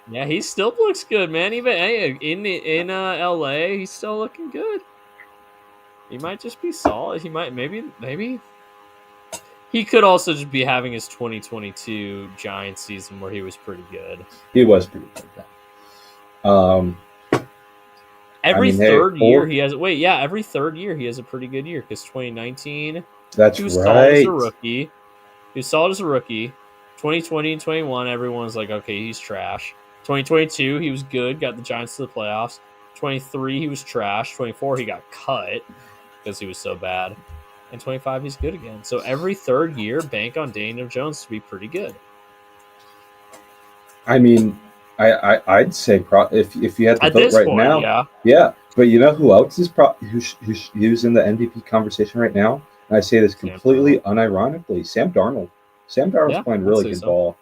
Yeah, he still looks good, man. Even in LA, he's still looking good. He might just be solid. He might maybe. He could also just be having his 2022 Giants season where he was pretty good. He was pretty good. Every third year he has a pretty good year because 2019 he was solid as a rookie. 2020 and 21, everyone's like, okay, he's trash. 2022, he was good, got the Giants to the playoffs. 23, he was trash. 24, he got cut because he was so bad. And 25, he's good again. So every third year, bank on Daniel Jones to be pretty good. I mean, I'd say if you had to vote right now, yeah. But you know who else is who's in the MVP conversation right now? And I say this completely unironically. Sam Darnold. Sam Darnold's playing really good ball.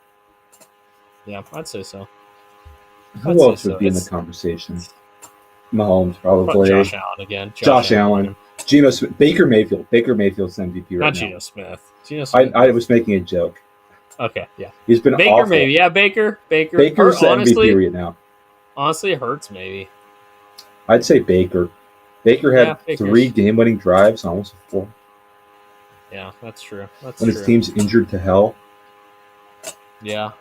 Yeah, I'd say so. Who else would be in the conversation? Mahomes, probably. Josh Allen again. Josh Allen. Geno Smith. Baker Mayfield. Baker Mayfield's MVP right now. Not Geno Smith. I was making a joke. Okay, yeah. He's been Baker awful. Maybe. Yeah, Baker. Baker's the MVP right now. Honestly, it hurts maybe. I'd say Baker. Baker had Yeah, 3 Baker's. game-winning drives, almost 4. Yeah, that's true. That's When his true. team's injured to hell. Yeah.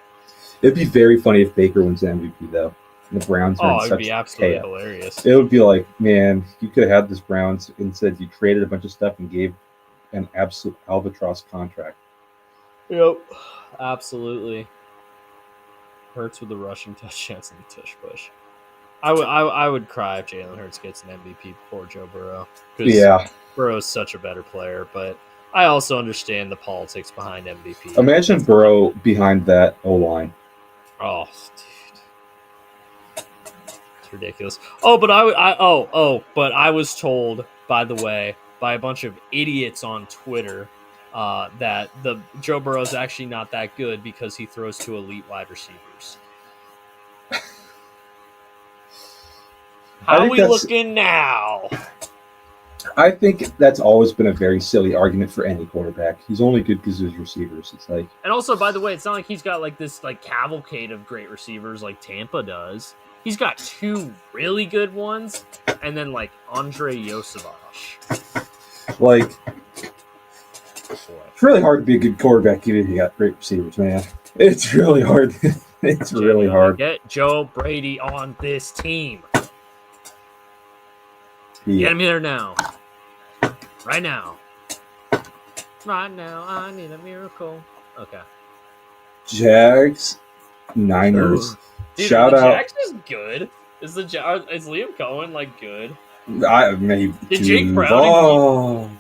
It'd be very funny if Baker wins the MVP, though. And the Browns are in Oh, it'd be such absolutely chaos. hilarious. It would be like, man, you could have had this Browns and said you traded a bunch of stuff and gave an absolute albatross contract. Yep. Absolutely. Hurts with the rushing touchdowns and the tush push. I would cry if Jalen Hurts gets an MVP before Joe Burrow because Yeah. Burrow is such a better player. But I also understand the politics behind MVP. Imagine Burrow behind that O-line. Oh, dude, it's ridiculous. Oh, but but I was told, by the way, by a bunch of idiots on Twitter, that the Joe Burrow is actually not that good because he throws to elite wide receivers. How we looking now? I think that's always been a very silly argument for any quarterback. He's only good because of his receivers. It's like, And also, by the way, it's not like he's got like this like cavalcade of great receivers like Tampa does. He's got 2 really good ones, and then like Andre Yosevich. like Boy. it's really hard to be a good quarterback even if you got great receivers, man. It's really hard. It's really hard. Get Joe Brady on this team. Yeah. Get him here now. Right now. Right now, I need a miracle. Okay. Jags, Niners. Dude, Shout are the out. Jags just good? Is Liam Cohen like good? Did Jake Browning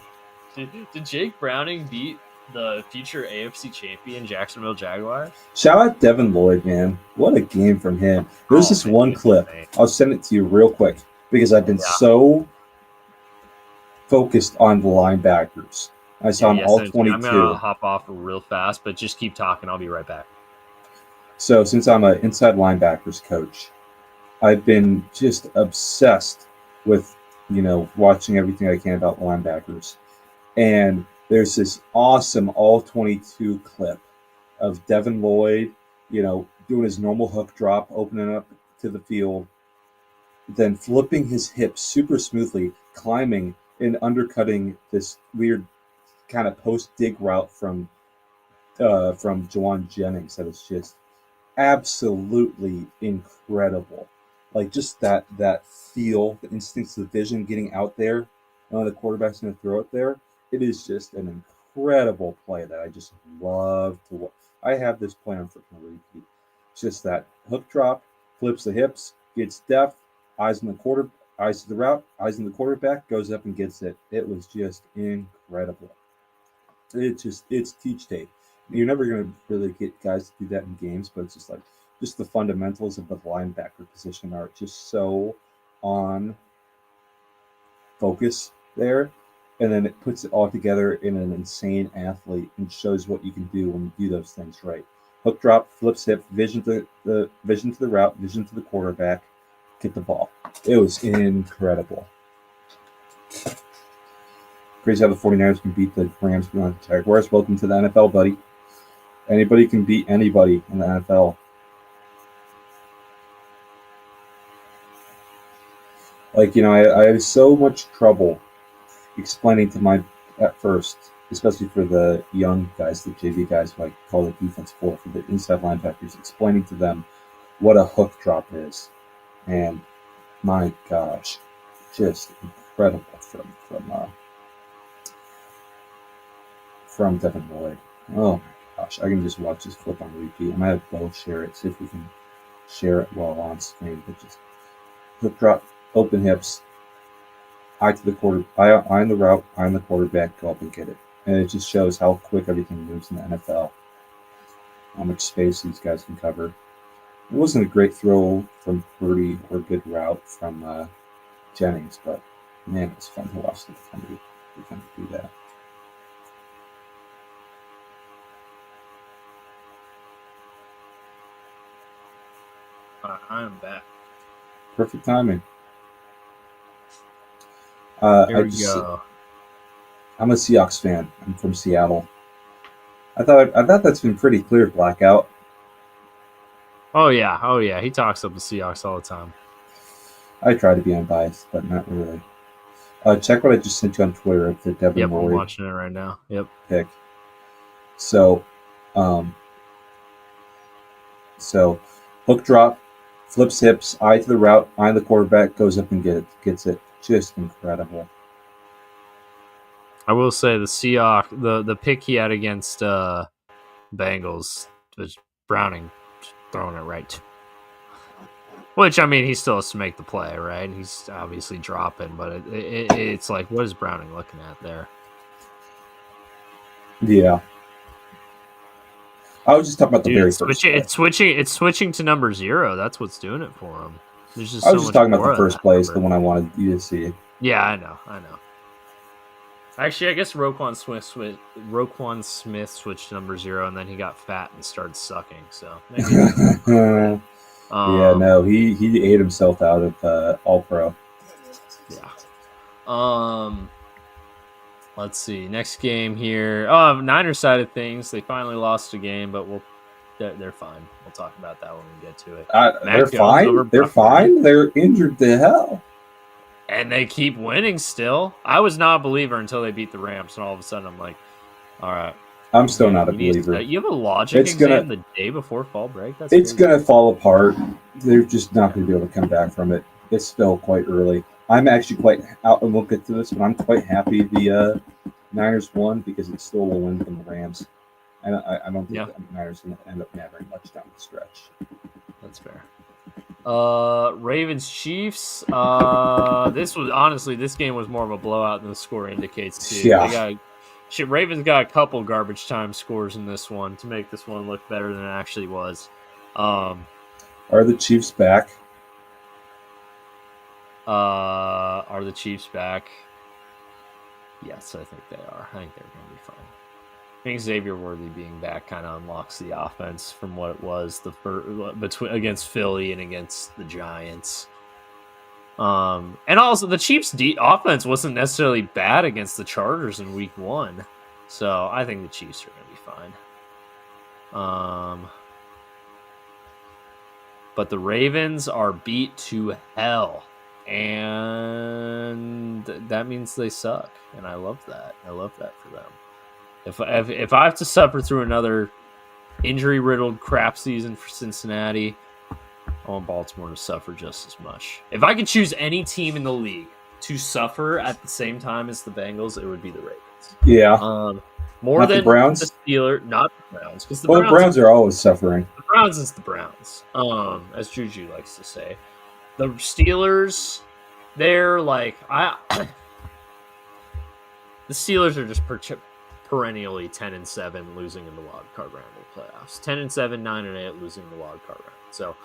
Did Jake Browning beat the future AFC champion Jacksonville Jaguars? Shout out Devin Lloyd, man. What a game from him. There's this one clip. I'll send it to you real quick because I've been so focused on the linebackers. I saw them all 22. I'm going to hop off real fast, but just keep talking. I'll be right back. So since I'm an inside linebackers coach, I've been just obsessed with, watching everything I can about linebackers. And there's this awesome all 22 clip of Devin Lloyd, doing his normal hook drop, opening up to the field, then flipping his hips super smoothly, climbing and undercutting this weird kind of post dig route from Jawan Jennings that is just absolutely incredible. Like just that feel, the instincts, the vision, getting out there, the quarterback's going to throw it there. It is just an incredible play that I just love to watch. I have this play on freaking repeat. It's just that hook drop, flips the hips, gets depth, eyes to the route, eyes on the quarterback, goes up and gets it. It was just incredible. It's teach tape. You're never going to really get guys to do that in games, but it's just the fundamentals of the linebacker position are just so on focus there. And then it puts it all together in an insane athlete and shows what you can do when you do those things right. Hook drop, flips hip, vision to the route, vision to the quarterback, get the ball. It was incredible. Crazy how the 49ers can beat the Rams beyond the Jaguars. Welcome to the NFL, buddy. Anybody can beat anybody in the NFL. I had so much trouble explaining to at first, especially for the young guys, the JV guys who I call the defense for the inside linebackers, explaining to them what a hook drop is. And my gosh, just incredible from Devin Lloyd. Oh my gosh, I can just watch this clip on repeat. I might have Beau share it, see if we can share it while on screen. But just hook drop, open hips, eye to the quarter, eye on the route, eye on the quarterback, go up and get it. And it just shows how quick everything moves in the NFL. How much space these guys can cover. It wasn't a great throw from Purdy or a good route from Jennings, but man, it was fun to watch the defender do that. I'm back. Perfect timing. Here we go. I'm a Seahawks fan. I'm from Seattle. I thought that's been pretty clear, Blackout. Oh yeah. He talks up the Seahawks all the time. I try to be unbiased, but not really. Check what I just sent you on Twitter of the Devin Yep, I'm Lloyd watching it right now. Yep. pick. So, hook drop, flips hips, eye to the route, eye the quarterback, goes up and gets it. Just incredible. I will say the Seahawks, the pick he had against Bengals was Browning throwing it right. Which, I mean, he still has to make the play, right? He's obviously dropping, but it's like, what is Browning looking at there? Yeah. I was just talking about the very first play. It's switching to number 0. That's what's doing it for him. There's just I was so just much talking about more the of first that play is number. the one I wanted you to see. Yeah, I know. Actually, I guess Roquan Smith switched to number 0, and then he got fat and started sucking. So maybe Yeah, no, he ate himself out of All Pro. Yeah. Let's see. Next game here. Oh, Niners side of things, they finally lost a game, but they're fine. We'll talk about that when we get to it. They're fine. They're fine. They're injured to hell. And they keep winning still. I was not a believer until they beat the Rams, and all of a sudden I'm like, all right. I'm still not a believer. You have a logic exam the day before fall break? It's going to fall apart. They're just not going to be able to come back from it. It's still quite early. I'm actually we'll get to this, but I'm quite happy the Niners won because it still will win from the Rams. I don't think the Niners are going to end up mattering much down the stretch. That's fair. Ravens Chiefs. This game was more of a blowout than the score indicates too. Yeah. Ravens got a couple garbage time scores in this one to make this one look better than it actually was. Are the Chiefs back? Are the Chiefs back? Yes, I think they are. I think they're going to be fine. I think Xavier Worthy being back kind of unlocks the offense from what it was against Philly and against the Giants. And also the Chiefs' offense wasn't necessarily bad against the Chargers in Week 1, so I think the Chiefs are going to be fine. But the Ravens are beat to hell, and that means they suck, and I love that. I love that for them. If I have to suffer through another injury-riddled crap season for Cincinnati, I want Baltimore to suffer just as much. If I could choose any team in the league to suffer at the same time as the Bengals, it would be the Ravens. Yeah. More not than the Browns? The Steelers, not the Browns, because the Browns are always suffering. The Browns is the Browns, as Juju likes to say. The Steelers, they're like the Steelers are just perennially 10-7, losing in the wild card round of the playoffs. 10-7, 9-8, losing in the wild card round. So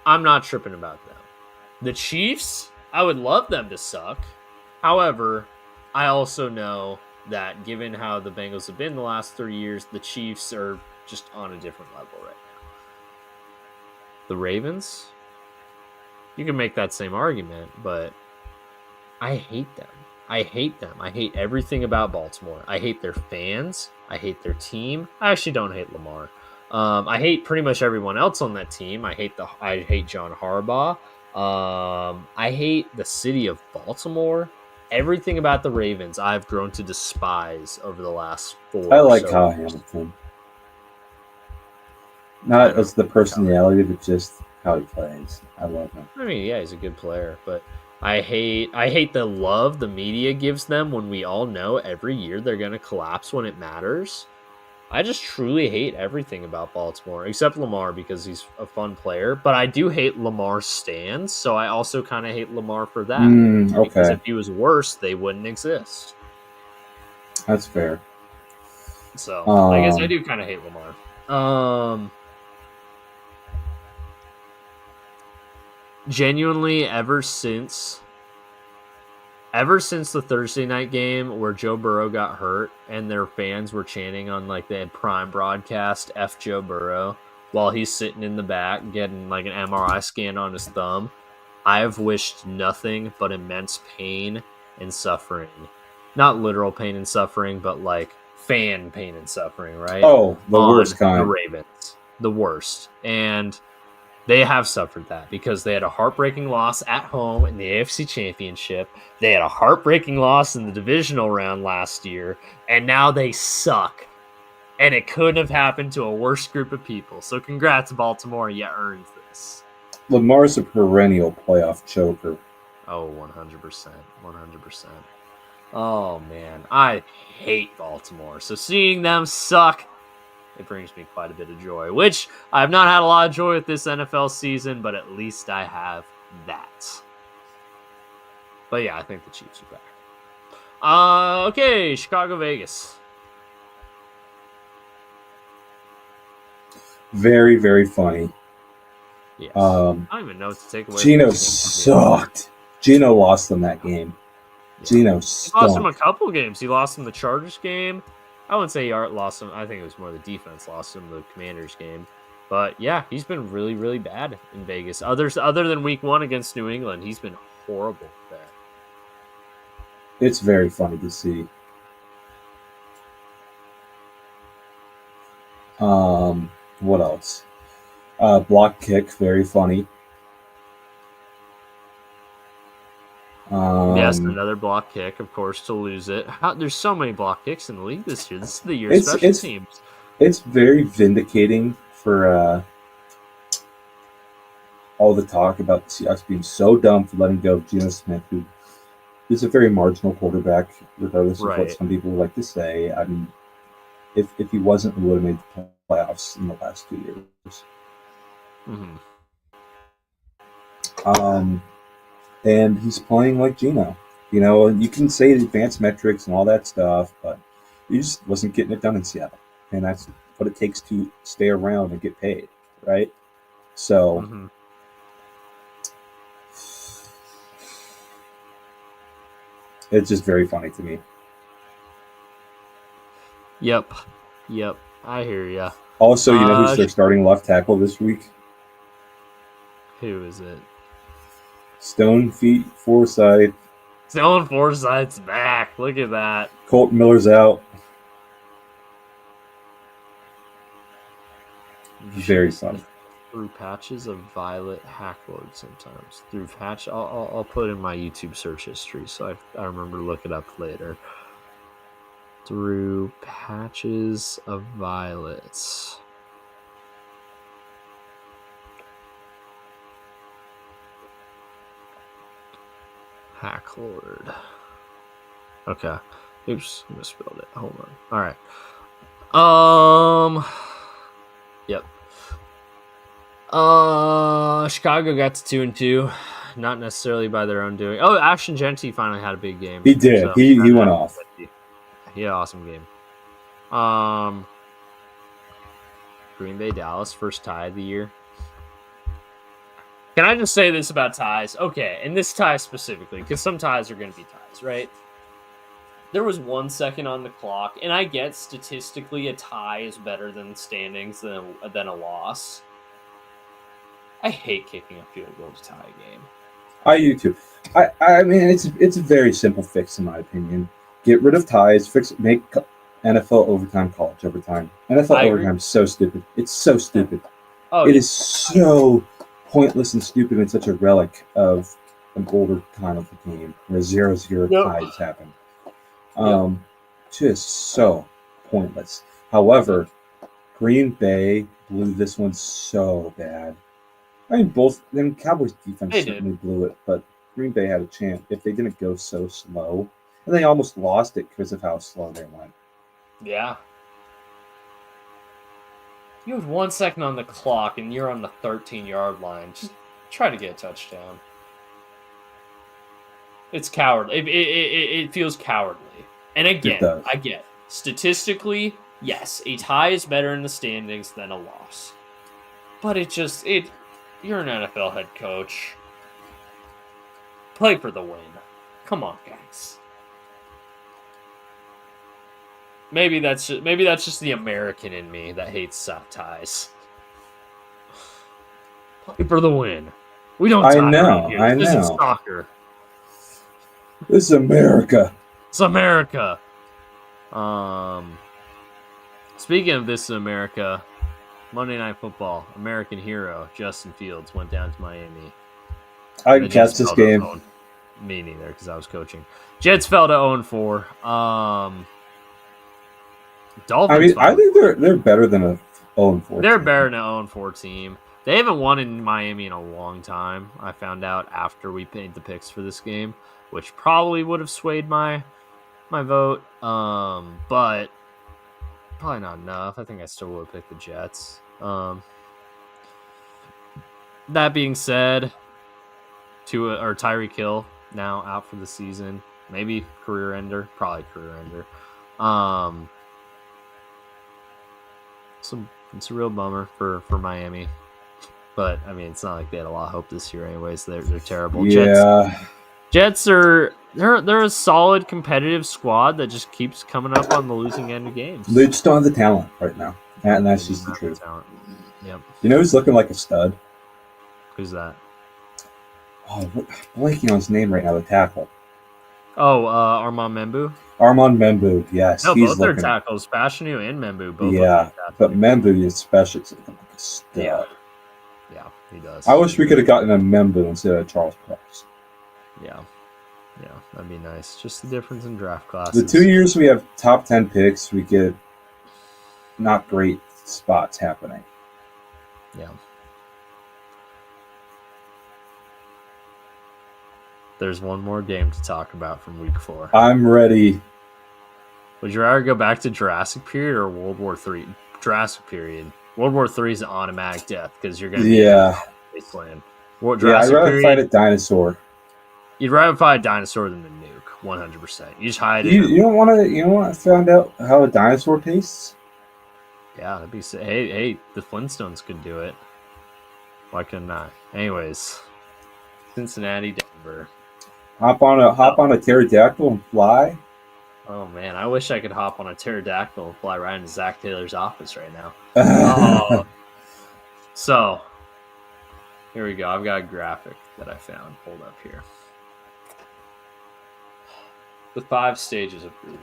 I'm not tripping about them. The Chiefs, I would love them to suck. However, I also know that given how the Bengals have been the last 3 years, the Chiefs are just on a different level right now. The Ravens, you can make that same argument, but I hate them. I hate them. I hate everything about Baltimore. I hate their fans. I hate their team. I actually don't hate Lamar. I hate pretty much everyone else on that team. I hate John Harbaugh. I hate the city of Baltimore. Everything about the Ravens I've grown to despise over the last 4 I like Kyle Hamilton. Not as the personality, but just how he plays. I love him. I mean, yeah, he's a good player, but I hate the love the media gives them when we all know every year they're going to collapse when it matters. I just truly hate everything about Baltimore, except Lamar because he's a fun player. But I do hate Lamar's stands, so I also kind of hate Lamar for that. Okay. Because if he was worse, they wouldn't exist. That's fair. So I guess I do kind of hate Lamar. Genuinely, ever since the Thursday night game where Joe Burrow got hurt and their fans were chanting on they had Prime broadcast F Joe Burrow while he's sitting in the back getting an MRI scan on his thumb, I have wished nothing but immense pain and suffering. Not literal pain and suffering, but fan pain and suffering, right? Oh, the worst kind. The Ravens. The worst. And They have suffered that because they had a heartbreaking loss at home in the AFC Championship. They had a heartbreaking loss in the divisional round last year, and now they suck. And it couldn't have happened to a worse group of people. So congrats, Baltimore. You earned this. Lamar's a perennial playoff choker. Oh, 100%. 100%. Oh, man. I hate Baltimore. So seeing them suck, it brings me quite a bit of joy, which I have not had a lot of joy with this NFL season, but at least I have that. But yeah, I think the Chiefs are back. Okay, Chicago, Vegas. Very, very funny. Yes. I don't even know what to take away. Geno sucked. Geno lost them that game. Yeah. Geno He lost him a stunk. couple games. He lost him the Chargers game. I wouldn't say he lost him. I think it was more the defense lost him the Commanders game. But yeah, he's been really, really bad in Vegas. Other than Week 1 against New England, he's been horrible there. It's very funny to see. What else? Block kick, very funny. Yes, another block kick, of course, to lose it. There's so many block kicks in the league this year. This is the year of special teams. It's very vindicating for all the talk about the Seahawks being so dumb for letting go of Geno Smith, who is a very marginal quarterback, regardless of what some people like to say. I mean, if he wasn't, we would have made the playoffs in the last 2 years. Mm-hmm. And he's playing like Geno. You know, and you can say advanced metrics and all that stuff, but he just wasn't getting it done in Seattle. And that's what it takes to stay around and get paid, right? So, It's just very funny to me. Yep. I hear ya. Also, you know who's their starting left tackle this week? Who is it? Stone Feet Forsythe. Stone Forsythe's back. Look at that. Colt Miller's out. Very funny. Through patches of violet hacklord sometimes. Through patch, I'll put in my YouTube search history so I remember to look it up later. Through patches of violets. Hacklord. Okay. Oops, I misspelled it. Hold on. Alright. Yep. Chicago got to 2-2. Not necessarily by their own doing. Oh, Ashton Genty finally had a big game. He did. So he went off. He had an awesome game. Green Bay, Dallas, first tie of the year. Can I just say this about ties? Okay, and this tie specifically, because some ties are going to be ties, right? There was 1 second on the clock, and I get statistically a tie is better than standings than a loss. I hate kicking a field goal to tie a game. I do too. I mean, it's a very simple fix in my opinion. Get rid of ties. Make NFL overtime college overtime. NFL overtime is so stupid. It's so stupid. It is so pointless and stupid and such a relic of an older time of the game where 0-0 ties happen. Just so pointless. However, Green Bay blew this one so bad. I mean, both then Cowboys defense certainly blew it, but Green Bay had a chance if they didn't go so slow, and they almost lost it because of how slow they went. Yeah. You have 1 second on the clock, and you're on the 13-yard line. Just try to get a touchdown. It's cowardly. It feels cowardly. And again, I get statistically, yes, a tie is better in the standings than a loss. But you're an NFL head coach. Play for the win. Come on, guys. Maybe that's just the American in me that hates ties. Play for the win. We don't tie around here. This is soccer. This is America. It's America. Speaking of This is America, Monday Night Football, American hero Justin Fields went down to Miami. I The can Jets catch this fell to game. 0. Me neither, because I was coaching. Jets fell to 0-4. Dolphins. I think they're better than a 0-4. They're team. better than an 0-4 team. They haven't won in Miami in a long time. I found out after we paid the picks for this game, which probably would have swayed my vote. But probably not enough. I think I still would have picked the Jets. That being said, Tyreek Hill now out for the season. Maybe career ender. Probably career ender. It's a real bummer for Miami. But I mean, it's not like they had a lot of hope this year, anyways. They're terrible. Yeah. Jets are they're a solid competitive squad that just keeps coming up on the losing end of games. They just don't have the talent right now, and that's just the truth. Yep. You know who's looking like a stud? Who's that? Oh, I'm blanking on his name right now. The tackle. Oh, Armand Membu. Armand Membu, yes. No, he's both their looking. tackles, Fashanu and Membu, both. Yeah, but Membu especially is looking like a stud. Yeah, he does. I wish we could have gotten a Membu instead of Charles Cross. Yeah, that'd be nice. Just the difference in draft classes. The 2 years we have top 10 picks, we get not great spots happening. Yeah. There's one more game to talk about from week 4. I'm ready. Would you rather go back to Jurassic period or World War III? Jurassic period. World War III is an automatic death because you're going to be in the wasteland. I'd rather fight a dinosaur. You'd rather fight a dinosaur than the nuke, 100%. You just hide it. You don't want to find out how a dinosaur tastes? Yeah, that'd be sick. Hey, the Flintstones could do it. Why couldn't I? Anyways, Cincinnati, Denver. Hop on a pterodactyl and fly. Oh man, I wish I could hop on a pterodactyl and fly right into Zach Taylor's office right now. So here we go. I've got a graphic that I found pulled up here. The 5 stages of grief.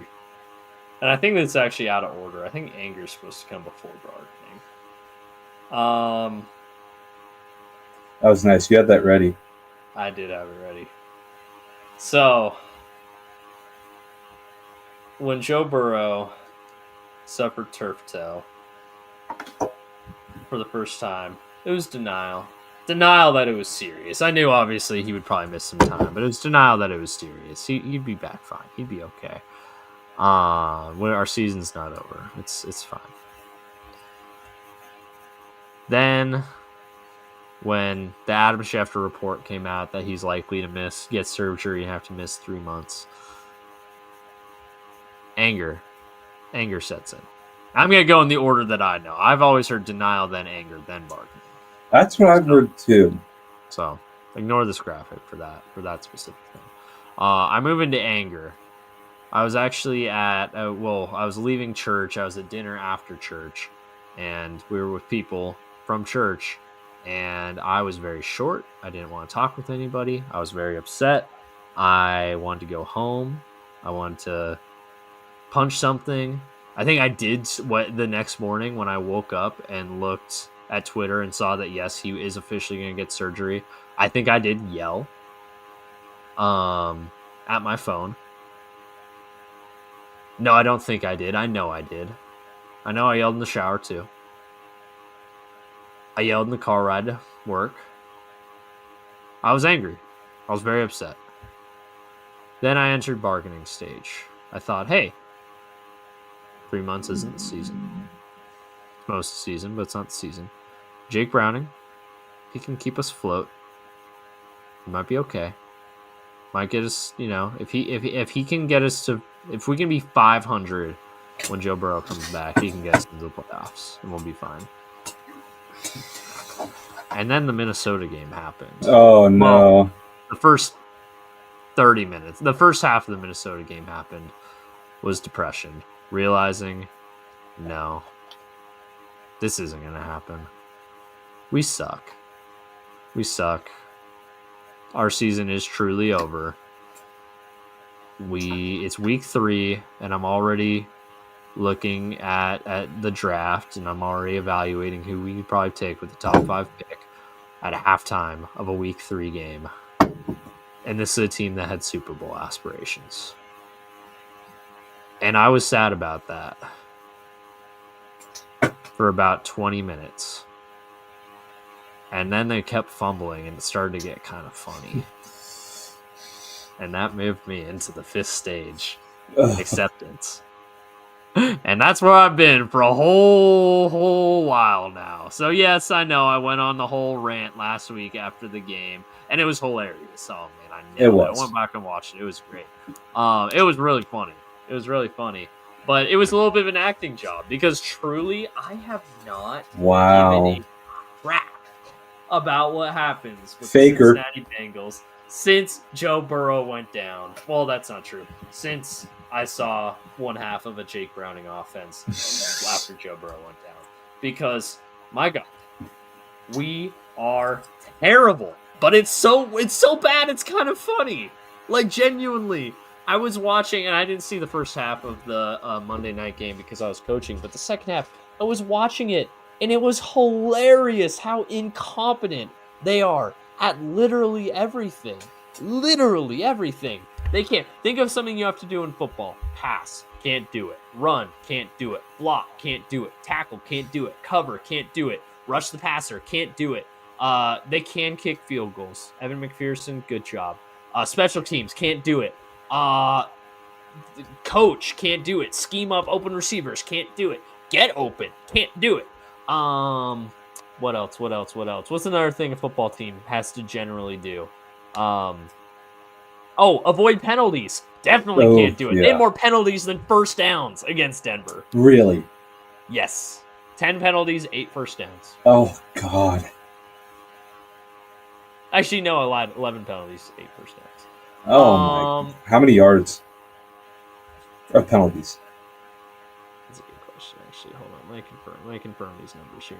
And I think that's actually out of order. I think anger is supposed to come before bargaining. That was nice. You had that ready. I did have it ready. So, when Joe Burrow suffered turf toe for the first time, it was denial. Denial that it was serious. I knew, obviously, he would probably miss some time, but it was denial that it was serious. He'd be back fine. He'd be okay. When our season's not over. It's fine. Then, when the Adam Schefter report came out that he's likely to get surgery and have to miss 3 months, anger sets in. I'm going to go in the order that I know. I've always heard denial, then anger, then bargaining. That's what I've heard too. So ignore this graphic for that specific thing. I move into anger. I was actually I was leaving church. I was at dinner after church, and we were with people from church, and I was very short. I didn't want to talk with anybody. I was very upset. I wanted to go home. I wanted to punch something. I think I did what the next morning when I woke up and looked at Twitter and saw that, yes, he is officially going to get surgery. I think I did yell at my phone. No, I don't think I did. I know I did. I know I yelled in the shower too. I yelled in the car ride to work. I was angry. I was very upset. Then I entered bargaining stage. I thought, hey, 3 months isn't the season. It's most of the season, but it's not the season. Jake Browning, he can keep us afloat. He might be okay. Might get us, if he can get us to, if we can be 500 when Joe Burrow comes back, he can get us into the playoffs, and we'll be fine. And then the Minnesota game happened. Oh no! Well, the first 30 minutes, the first half of the Minnesota game happened, was depression. Realizing, no, this isn't going to happen. We suck. Our season is truly over. It's week 3, and I'm already looking at the draft, and I'm already evaluating who we could probably take with the top 5 pick at a halftime of a Week 3 game. And this is a team that had Super Bowl aspirations. And I was sad about that for about 20 minutes. And then they kept fumbling, and it started to get kind of funny. And that moved me into the 5th stage, acceptance. And that's where I've been for a whole while now. So yes, I know I went on the whole rant last week after the game, and it was hilarious. Oh man, I nailed it. I went back and watched it. It was great. It was really funny. It was really funny. But it was a little bit of an acting job because truly, I have not given a crap about what happens with the Cincinnati Bengals since Joe Burrow went down. Well, that's not true. Since I saw one half of a Jake Browning offense after Joe Burrow went down. Because, my God, we are terrible. But it's so bad, it's kind of funny. Like, genuinely. I was watching, and I didn't see the first half of the Monday night game because I was coaching, but the second half, I was watching it, and it was hilarious how incompetent they are at literally everything. Literally everything. They can't. Think of something you have to do in football. Pass. Can't do it. Run. Can't do it. Block. Can't do it. Tackle. Can't do it. Cover. Can't do it. Rush the passer. Can't do it. They can kick field goals. Evan McPherson, good job. Special teams. Can't do it. Coach. Can't do it. Scheme up open receivers. Can't do it. Get open. Can't do it. What else? What's another thing a football team has to generally do? Avoid penalties. Definitely can't do it. Yeah. They had more penalties than first downs against Denver. Really? Yes. 10 penalties, 8 first downs. Oh, God. Actually, no, I lied. 11 penalties, 8 first downs. Oh, my. How many yards of penalties? That's a good question, actually. Hold on. Let me confirm these numbers here.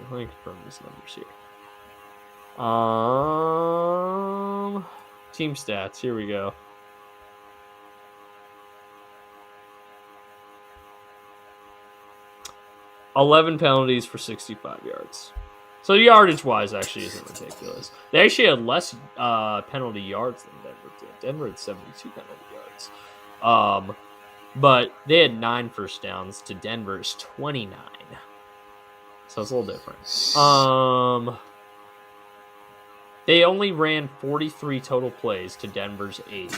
Team stats. Here we go. $11 penalties for 65 yards. So yardage-wise, actually isn't ridiculous. They actually had less penalty yards than Denver did. Denver had 72 penalty yards. But they had 9 first downs to Denver's 29. So it's a little different. They only ran 43 total plays to Denver's 80.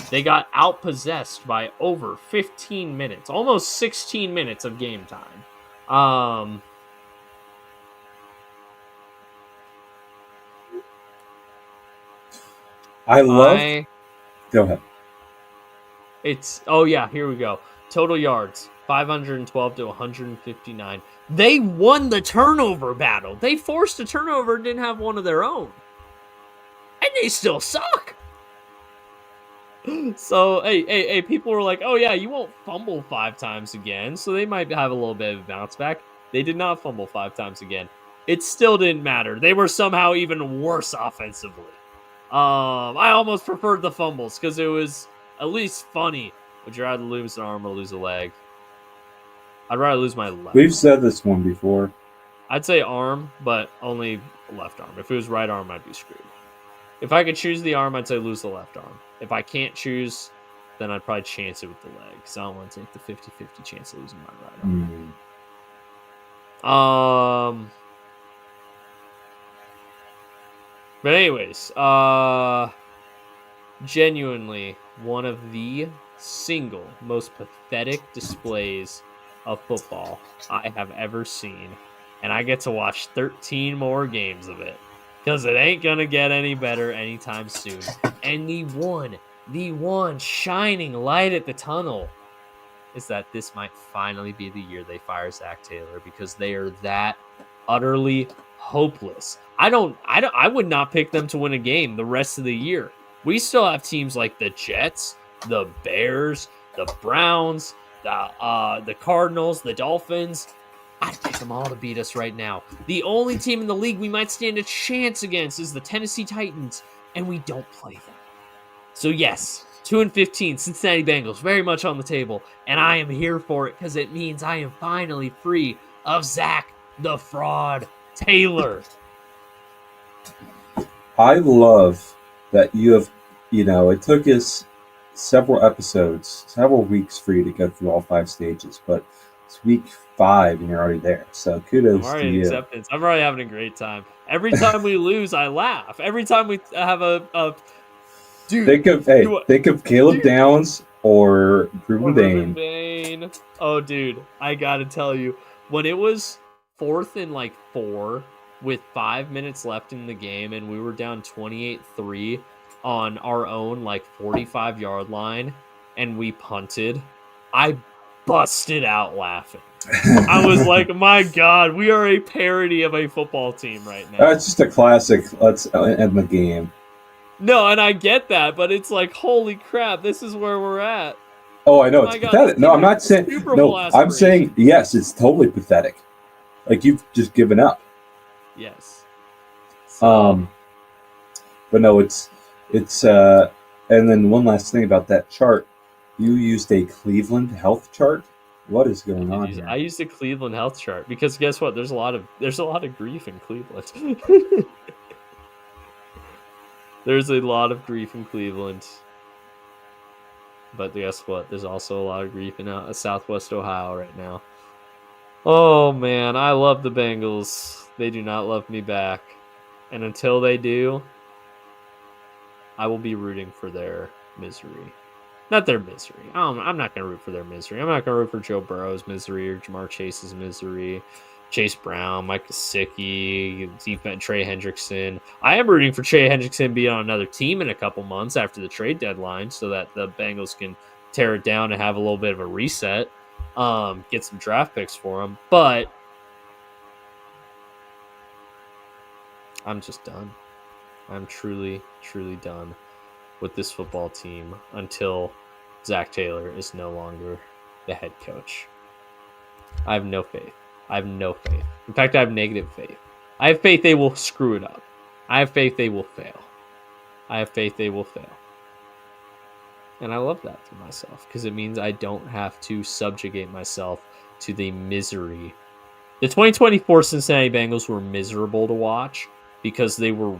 They got outpossessed by over 15 minutes, almost 16 minutes of game time. Go ahead. Here we go. Total yards, 512 to 159. They won the turnover battle. They forced a turnover and didn't have one of their own. And they still suck. So, hey, people were like, oh yeah, you won't fumble 5 times again. So they might have a little bit of a bounce back. They did not fumble 5 times again. It still didn't matter. They were somehow even worse offensively. I almost preferred the fumbles because it was at least funny. Would you rather lose an arm or lose a leg? I'd rather lose my left. We've said this one before. I'd say arm, but only left arm. If it was right arm, I'd be screwed. If I could choose the arm, I'd say lose the left arm. If I can't choose, then I'd probably chance it with the leg because I don't want to take the 50-50 chance of losing my right arm. But anyways, genuinely one of the single most pathetic displays of football I have ever seen. And I get to watch 13 more games of it because it ain't going to get any better anytime soon. And the one shining light at the tunnel is that this might finally be the year they fire Zach Taylor because they are that utterly hopeless. I would not pick them to win a game the rest of the year. We still have teams like the Jets, the Bears, the Browns, the Cardinals, the Dolphins. I'd pick them all to beat us right now. The only team in the league we might stand a chance against is the Tennessee Titans, and we don't play them. So yes, 2-15, Cincinnati Bengals, very much on the table, and I am here for it because it means I am finally free of Zach the Fraud Taylor. I love that you have, it took us several episodes, several weeks for you to go through all 5 stages, but it's week 5 and you're already there. So I'm kudos to already you. acceptance. I'm already having a great time. Every time we lose, I laugh. Every time we have a dude. Think of Caleb Downs or Ruben Ruben Bain. Bain. Oh, dude, I gotta tell you, when it was 4th and 4 with 5 minutes left in the game, and we were down 28-3 on our own 45-yard line, and we punted, I busted out laughing. I was like, my God, we are a parody of a football team right now. That's just a classic. Let's end the game. No, and I get that, but it's like, holy crap, this is where we're at. Oh, I know, it's pathetic. No, I'm not saying. No, I'm saying yes. It's totally pathetic. Like you've just given up. Yes. So, but no, it's and then one last thing about that chart. You used a Cleveland health chart. What is going on here? I used a Cleveland health chart because guess what? There's a lot of grief in Cleveland. There's a lot of grief in Cleveland. But guess what? There's also a lot of grief in Southwest Ohio right now. Oh, man. I love the Bengals. They do not love me back. And until they do, I will be rooting for their misery. Not their misery. I'm not going to root for their misery. I'm not going to root for Joe Burrow's misery or Jamar Chase's misery. Chase Brown, Mike Gesicki, Trey Hendrickson. I am rooting for Trey Hendrickson being on another team in a couple months after the trade deadline so that the Bengals can tear it down and have a little bit of a reset, get some draft picks for him. But I'm just done. I'm truly, truly done with this football team until Zach Taylor is no longer the head coach. I have no faith. In fact, I have negative faith. I have faith they will screw it up. I have faith they will fail. And I love that for myself because it means I don't have to subjugate myself to the misery. The 2024 Cincinnati Bengals were miserable to watch because they were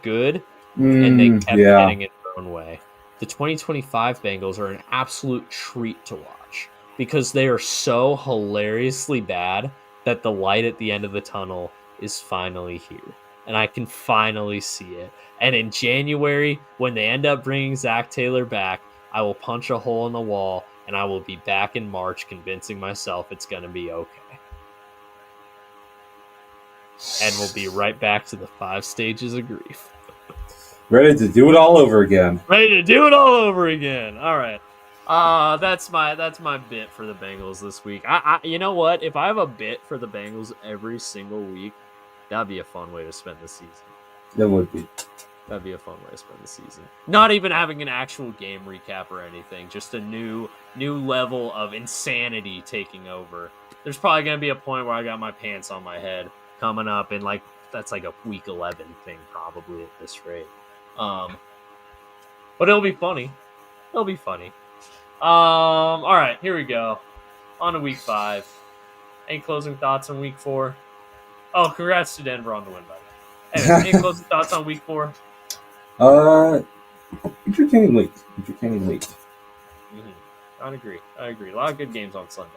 good and they kept getting it their own way. The 2025 Bengals are an absolute treat to watch because they are so hilariously bad that the light at the end of the tunnel is finally here. And I can finally see it. And in January, when they end up bringing Zach Taylor back, I will punch a hole in the wall and I will be back in March convincing myself it's going to be okay. And we'll be right back to the 5 stages of grief. Ready to do it all over again. All right. That's my bit for the Bengals this week. You know what? If I have a bit for the Bengals every single week, that'd be a fun way to spend the season. That would be. That'd be a fun way to spend the season. Not even having an actual game recap or anything. Just a new level of insanity taking over. There's probably gonna be a point where I got my pants on my head coming up, and that's like a week 11 thing probably at this rate. But it'll be funny. All right, here we go. On to week 5. Any closing thoughts on week 4? Oh, congrats to Denver on the win, by the way. Anyway, any closing thoughts on week 4? Entertaining week. Mm-hmm. I agree. A lot of good games on Sunday.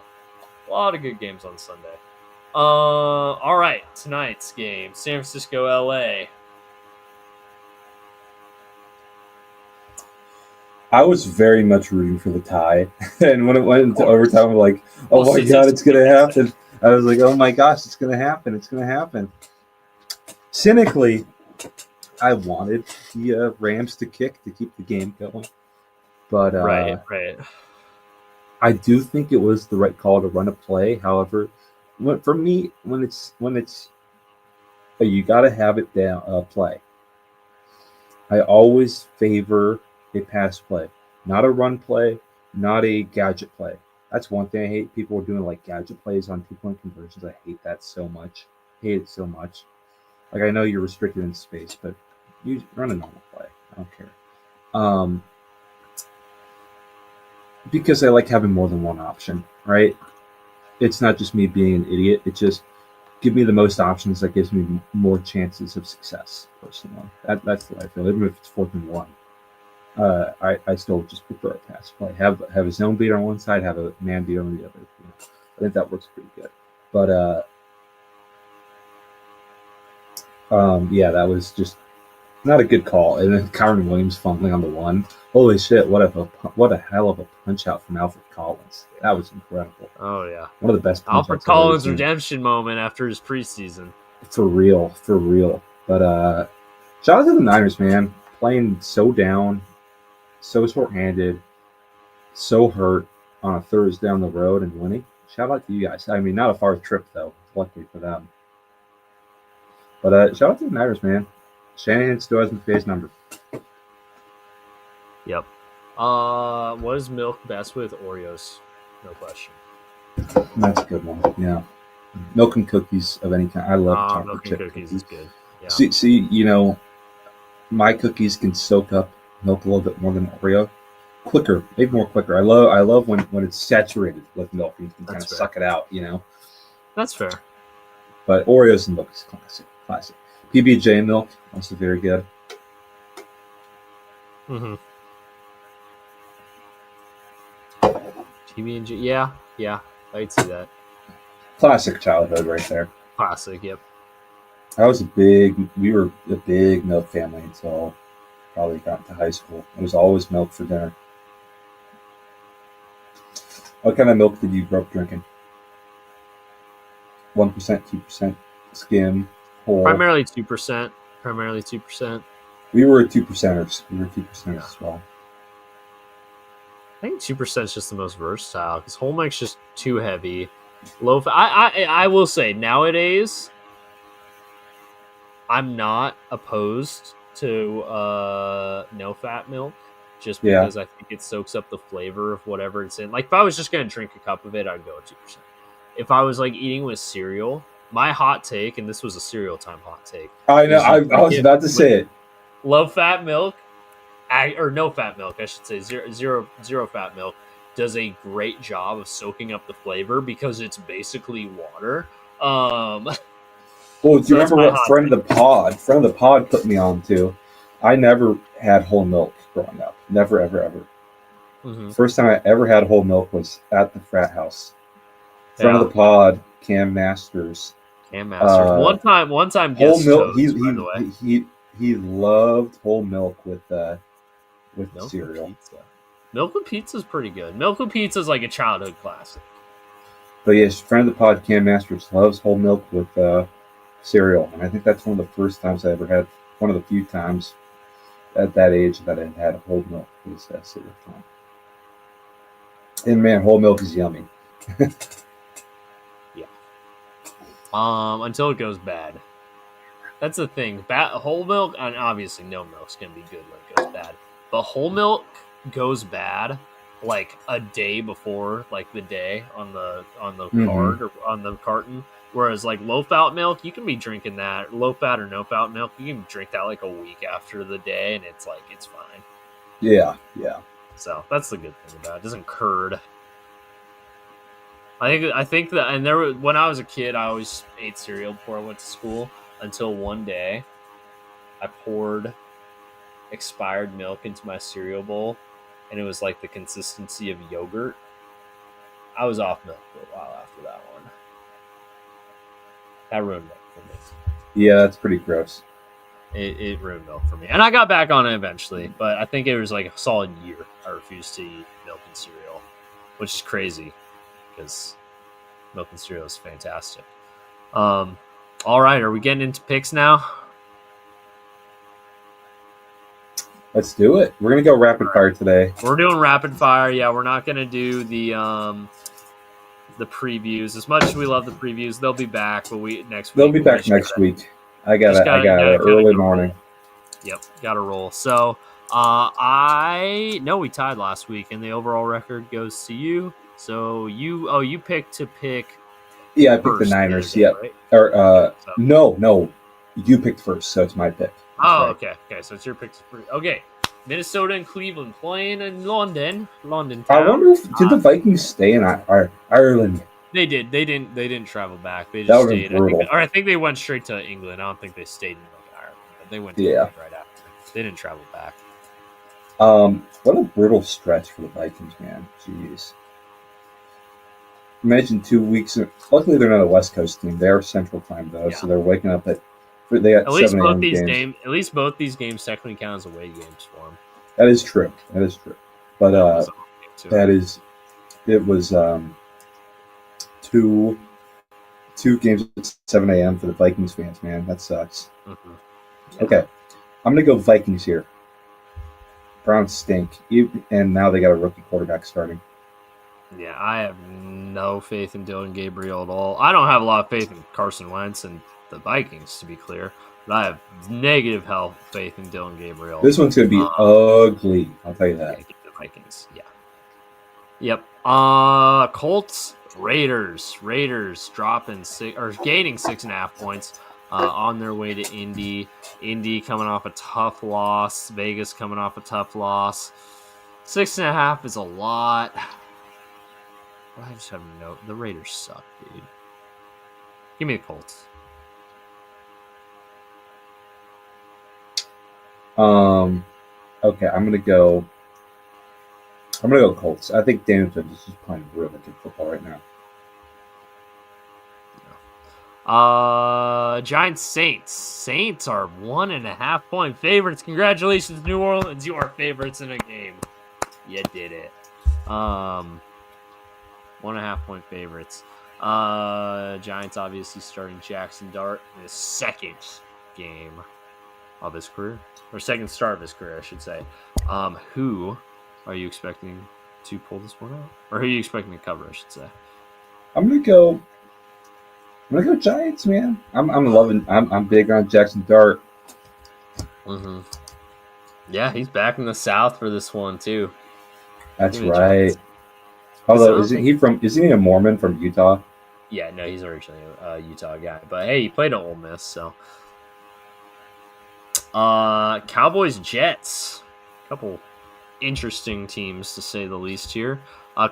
All right, tonight's game, San Francisco, LA. I was very much rooting for the tie, and when it went into overtime, I'm like, "Oh my god, it's gonna happen!" I was like, "Oh my gosh, it's gonna happen!" Cynically, I wanted the Rams to kick to keep the game going, but right. I do think it was the right call to run a play. However, for me, when it's you got to have it down play. I always favor a pass play, not a run play, not a gadget play. That's one thing I hate. People are doing gadget plays on 2-point conversions. I hate that so much. I know you're restricted in space, but you run a normal play. I don't care. Because I like having more than one option, right? It's not just me being an idiot. It's just give me the most options that gives me more chances of success, personally. That's the way I feel. Even if it's 4th and 1, I still just prefer a pass play. Have a zone beater on one side, have a man beater on the other. I think that works pretty good. But yeah, that was just not a good call. And then Kyron Williams fumbling on the 1. Holy shit! What a hell of a punch out from Alfred Collins. That was incredible. Oh yeah, One of the best punch Alfred outs I've ever Collins seen. redemption moment after his preseason. For real. But shout out to the Niners, man. Playing so down, so short-handed, so hurt on a Thursday down the road and winning. Shout out to you guys. I mean, not a far trip though. Luckily for them. But shout out to the Niners, man. Shanahan still has McVay's number. Yep. What is milk best with? Oreos? No question. That's a good one. Yeah. Milk and cookies of any kind. I love chocolate Milk chip and cookies is good. Yeah. See, my cookies can soak up milk a little bit more than Oreo. Quicker, maybe more quicker. I love when it's saturated with milk and you can kind of suck it out, That's fair. But Oreos and milk is classic. PB&J milk, also very good. Mm-hmm. PB&J, yeah, I'd see that. Classic childhood right there. Classic, yep. We were a big milk family until probably got into high school. It was always milk for dinner. What kind of milk did you grow up drinking? 1%, 2%, skim, whole? Primarily 2%. We were 2%ers. As well. I think 2% is just the most versatile because whole milk's just too heavy. Low fat. I will say nowadays, I'm not opposed to no fat milk just because I think it soaks up the flavor of whatever it's in. Like if I was just gonna drink a cup of it, I'd go with 2%. If I was like eating with cereal, my hot take, and this was a cereal time hot take. I know. I was about to say it. Low fat milk, or no fat milk, I should say zero fat milk, does a great job of soaking up the flavor because it's basically water. Well, do you remember what friend of the pod put me on to? I never had whole milk growing up. Never, ever. Mm-hmm. First time I ever had whole milk was at the frat house. Friend of the pod, Cam Masters. One time whole milk. Toast, He loved whole milk with cereal. Milk with pizza is pretty good. Milk with pizza is like a childhood classic. But yes, friend of the pod, Cam Masters, loves whole milk with cereal, and I think that's one of the first times I ever had. One of the few times at that age that I had whole milk was cereal time. And man, whole milk is yummy. Yeah. Until it goes bad. That's the thing. Whole milk, and obviously no milk's gonna be good when it goes bad. But whole milk goes bad like a day before, like the day on the card or on the carton. Whereas like low fat milk, you can be drinking that low fat or no fat milk. You can drink that like a week after the day, and it's fine. Yeah. So that's the good thing about it. It doesn't curd. I think that, and when I was a kid, I always ate cereal before I went to school. Until one day, I poured expired milk into my cereal bowl, and it was like the consistency of yogurt. I was off milk for a while after that one. That ruined milk for me. Yeah, that's pretty gross. It ruined milk for me. And I got back on it eventually, but I think it was like a solid year I refused to eat milk and cereal, which is crazy because milk and cereal is fantastic. All right, are we getting into picks now? Let's do it. We're going to go rapid fire today. We're doing rapid fire. Yeah, we're not going to do the previews. As much as we love the previews, they'll be back. But next week. They'll be back next week. I got an early morning. Yep, got to roll. So we tied last week, and the overall record goes to you. So you picked to pick. Yeah, I picked the Niners. Yeah, right? Or no, you picked first, so it's my pick. Oh, right. Okay. So it's your pick. Okay. Minnesota and Cleveland playing in London I town. wonder if did the Vikings stay in Ireland? They did. They didn't travel back. They That just would've been stayed. brutal. I think they went straight to England. I don't think they stayed in Northern Ireland, but they went to Yeah. England right after. They didn't travel back. What a brutal stretch for the Vikings, man. Jeez. Imagine 2 weeks. Luckily, they're not a West Coast team. They are Central Time though, Yeah. so they're waking up at. They got At least 7 both a.m. these games. games. At least both these games technically count as away games for them. That is true. But that is. It was two games at 7 a.m. for the Vikings fans, man. That sucks. Mm-hmm. Yeah. Okay, I'm gonna go Vikings here. Browns stink, and now they got a rookie quarterback starting. Yeah, I have no faith in Dylan Gabriel at all. I don't have a lot of faith in Carson Wentz and the Vikings, to be clear. But I have negative faith in Dylan Gabriel. This one's gonna be ugly. I'll tell you that. Yeah, the Vikings. Yeah. Yep. Colts, Raiders. Raiders dropping gaining 6.5 points on their way to Indy. Indy coming off a tough loss. Vegas coming off a tough loss. 6.5 is a lot. I just have a note. The Raiders suck, dude. Give me the Colts. Okay, I'm gonna go Colts. I think Danielson is just playing really good football right now. Giants Saints. Saints are 1.5 point favorites. Congratulations, New Orleans. You are favorites in a game. You did it. 1.5 point favorites. Giants obviously starting Jackson Dart in his second game of his career, or second start of his career, I should say. Who are you expecting to pull this one out, or who are you expecting to cover, I should say? I'm gonna go Giants, man. I'm big on Jackson Dart. Mm-hmm. Yeah, he's back in the South for this one too. That's right. Although isn't he a Mormon from Utah? Yeah, no, he's originally a Utah guy. But hey, he played at Ole Miss, so. Cowboys Jets. A couple interesting teams to say the least here.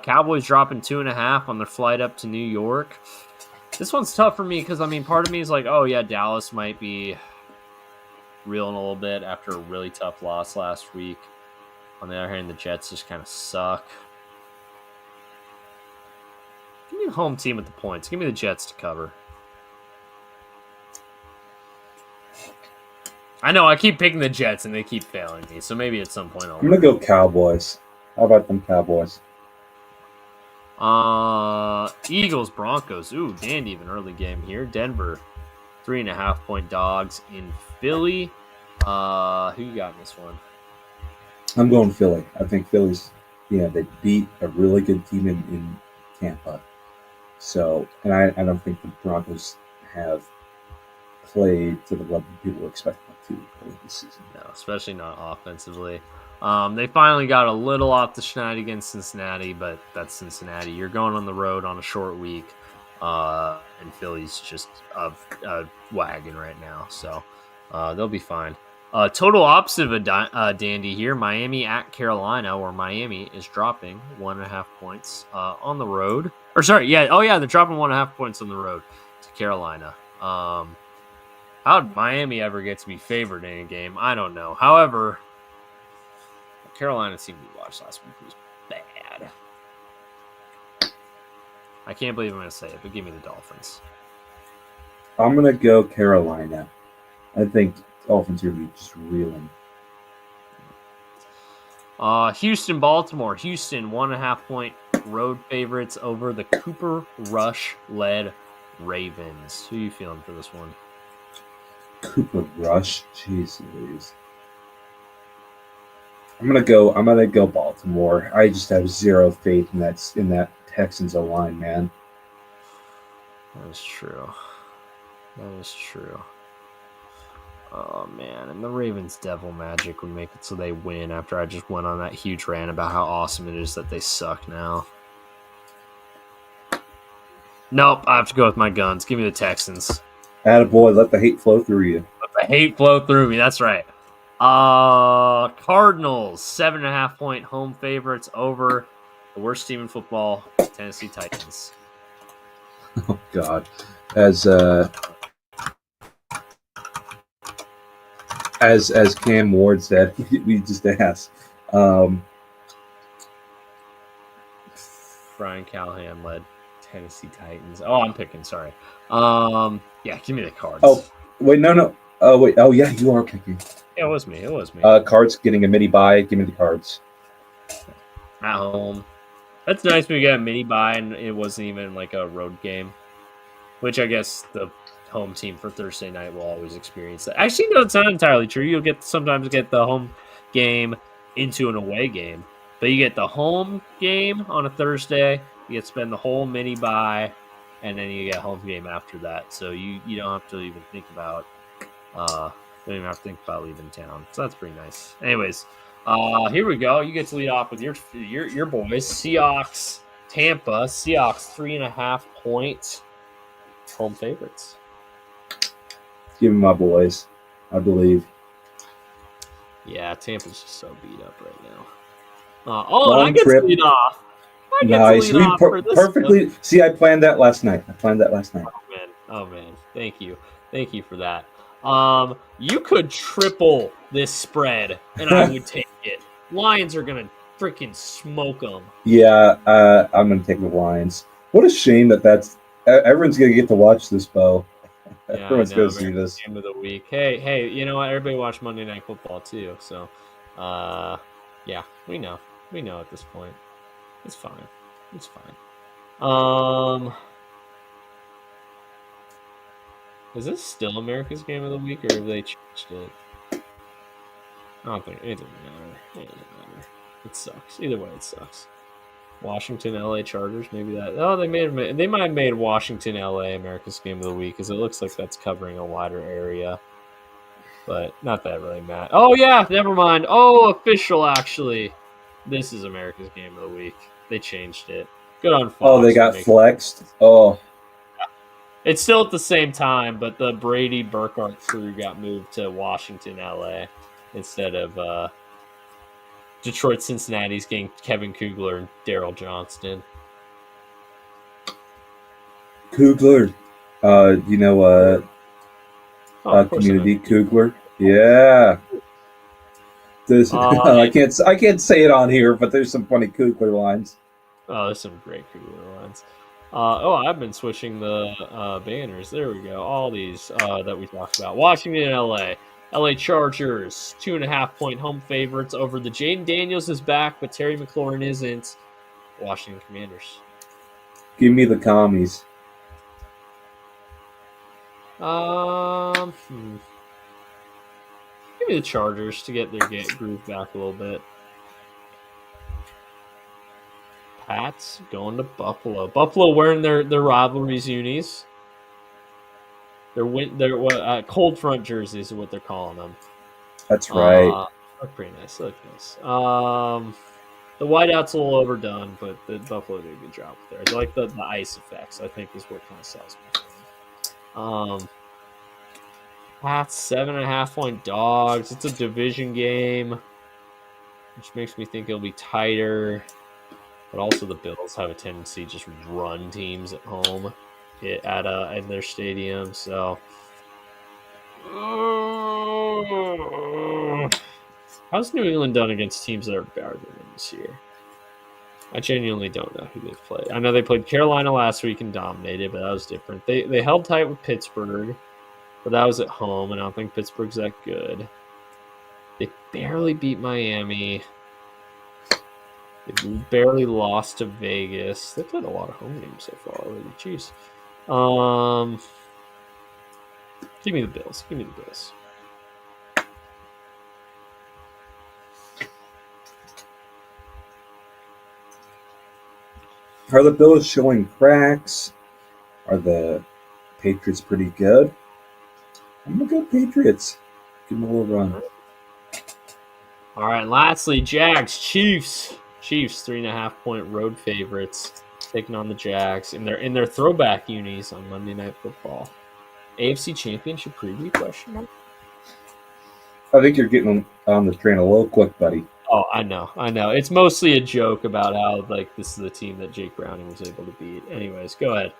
Cowboys dropping 2.5 on their flight up to New York. This one's tough for me because, part of me is like, oh yeah, Dallas might be reeling a little bit after a really tough loss last week. On the other hand, the Jets just kind of suck. Give me the home team with the points. Give me the Jets to cover. I know, I keep picking the Jets and they keep failing me, so maybe at some point I'll... I'm going to go Cowboys. How about them Cowboys? Eagles, Broncos. Ooh, dandy of an early game here. Denver, 3.5 point dogs in Philly. Who you got in this one? I'm going Philly. I think Philly's, they beat a really good team in Tampa. So, and I don't think the Broncos have played to the level people expect them to play this season. No, especially not offensively. They finally got a little off the schneid against Cincinnati, but that's Cincinnati. You're going on the road on a short week, and Philly's just a wagon right now, so they'll be fine. Total opposite of a dandy here. Miami at Carolina, where Miami is dropping 1.5 points on the road. Or sorry, yeah, they're dropping 1.5 points on the road to Carolina. How did Miami ever get to be favored in a game? I don't know. However, Carolina team we watched last week was bad. I can't believe I'm going to say it, but give me the Dolphins. I'm going to go Carolina. I think Dolphins are going to be just reeling. Houston, Baltimore. Houston, 1.5 point road favorites over the Cooper Rush-led Ravens. Who are you feeling for this one? Cooper Rush? Jeez Louise. I'm gonna go Baltimore. I just have zero faith in that Texans O-line, man. That is true. Oh man, and the Ravens devil magic would make it so they win after I just went on that huge rant about how awesome it is that they suck now. Nope, I have to go with my guns. Give me the Texans. Attaboy, let the hate flow through you. Let the hate flow through me, that's right. Cardinals 7.5-point home favorites over the worst team in football, Tennessee Titans. Oh God, as Cam Ward said, we just asked. Brian Callahan led Tennessee Titans. Oh, I'm picking. Sorry. Yeah, give me the Cards. Oh wait, no. Oh wait. Oh yeah, you are picking. Yeah, it was me. Cards getting a mini bye. Give me the Cards. At home. That's nice when we get a mini bye and it wasn't even like a road game, which I guess the home team for Thursday night will always experience that. Actually, no, it's not entirely true. You'll sometimes get the home game into an away game, but you get the home game on a Thursday. You get to spend the whole mini bye, and then you get a home game after that. So you don't have to even think about leaving town. So that's pretty nice. Anyways, here we go. You get to lead off with your boys, Seahawks, Tampa. Seahawks 3.5 points. Home favorites. Give me my boys. I believe. Yeah, Tampa's just so beat up right now. Long and I get trip. to lead off. Nice. Perfectly. One. See, I planned that last night. Oh man. Thank you for that. You could triple this spread, and I would take it. Lions are gonna freaking smoke them. Yeah, I'm gonna take the Lions. What a shame that's. Everyone's gonna get to watch this, Beau. Yeah, Everyone's gonna see this. Game of the week. Hey, you know what? Everybody watch Monday Night Football too. So, yeah, we know at this point. It's fine. Is this still America's Game of the Week, or have they changed it? I don't think it doesn't matter. It sucks. Either way, it sucks. Washington, LA Chargers, maybe that. Oh, they might have made Washington, LA America's Game of the Week, because it looks like that's covering a wider area. But not that really matters. Oh yeah, never mind. Oh, official actually. This is America's Game of the Week. They changed it. Good on Fox. Oh, they got flexed. Oh. It's still at the same time, but the Brady Burkhardt crew got moved to Washington, LA, instead of Detroit, Cincinnati's getting Kevin Kugler and Daryl Johnston. Kugler, community Kugler. Yeah. I can't say it on here, but there's some funny Kugler lines. Oh, there's some great Kugler lines. I've been switching the banners. There we go. All these that we talked about. Washington, LA. LA Chargers, 2.5-point home favorites over the Jaden Daniels is back, but Terry McLaurin isn't. Washington Commanders. Give me the commies. Give me the Chargers to get their groove back a little bit. Pats going to Buffalo. Buffalo wearing their rivalries unis. Their cold front jerseys is what they're calling them. That's right. Look pretty nice. The whiteout's a little overdone, but the Buffalo did a good job there. I like the ice effects, I think, is what kind of sells me. Pats 7.5-point dogs. It's a division game, which makes me think it'll be tighter. But also the Bills have a tendency to just run teams at home in their stadium. So, how's New England done against teams that are better than them this year? I genuinely don't know who they've played. I know they played Carolina last week and dominated, but that was different. They held tight with Pittsburgh, but that was at home, and I don't think Pittsburgh's that good. They barely beat Miami. They barely lost to Vegas. They've played a lot of home games so far already. Jeez. Give me the Bills. Are the Bills showing cracks? Are the Patriots pretty good? I'm going to go Patriots. Give them a little run. All right, lastly, Jags, Chiefs. Chiefs, 3.5-point road favorites, taking on the Jags in their throwback unis on Monday Night Football. AFC Championship preview question mark? I think you're getting on the train a little quick, buddy. Oh, I know. It's mostly a joke about how like this is the team that Jake Browning was able to beat. Anyways, go ahead.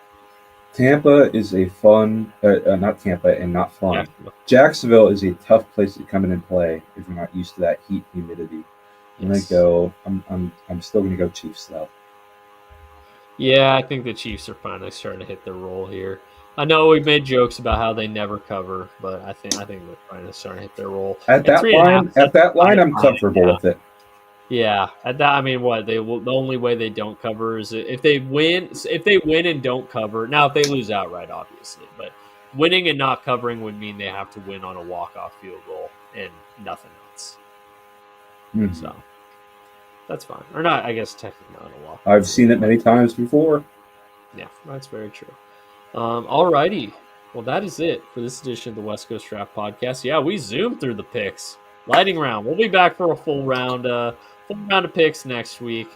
Tampa is a fun, not Tampa, and not fun. Jacksonville. Jacksonville is a tough place to come in and play if you're not used to that heat, humidity. I'm gonna Yes. go. I'm still gonna go Chiefs though. Yeah, I think the Chiefs are finally starting to hit their role here. I know we've made jokes about how they never cover, but I think they're finally starting to hit their role. At that 3.5, line, I'm fine, comfortable yeah. with it. Yeah, at that, I mean, what they will. The only way they don't cover is if they win. If they win and don't cover, now if they lose outright, obviously, but winning and not covering would mean they have to win on a walk-off field goal and nothing else. Mhm. So that's fine, or not? I guess technically not a walk. I've seen it many times before. Yeah, that's very true. Alrighty, well that is it for this edition of the West Coast Draft Podcast. Yeah, we zoomed through the picks. Lightning round. We'll be back for a full round of picks next week.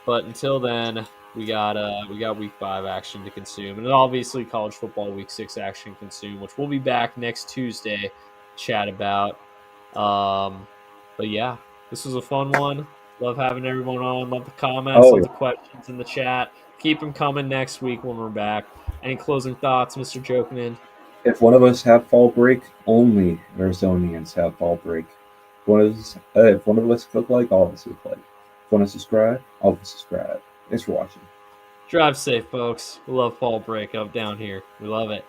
But until then, we got week 5 action to consume, and obviously college football week 6 action to consume, which we'll be back next Tuesday to chat about. But yeah, this was a fun one. Love having everyone on. Love the comments. Oh, Love the questions in the chat. Keep them coming next week when we're back. Any closing thoughts, Mr. Jokeman? if one of us have fall break, only Arizonians have fall break. If one of us look like, all of us look like. If one of us subscribe, all of us subscribe. Thanks for watching. Drive safe, folks. We love fall break up down here. We love it.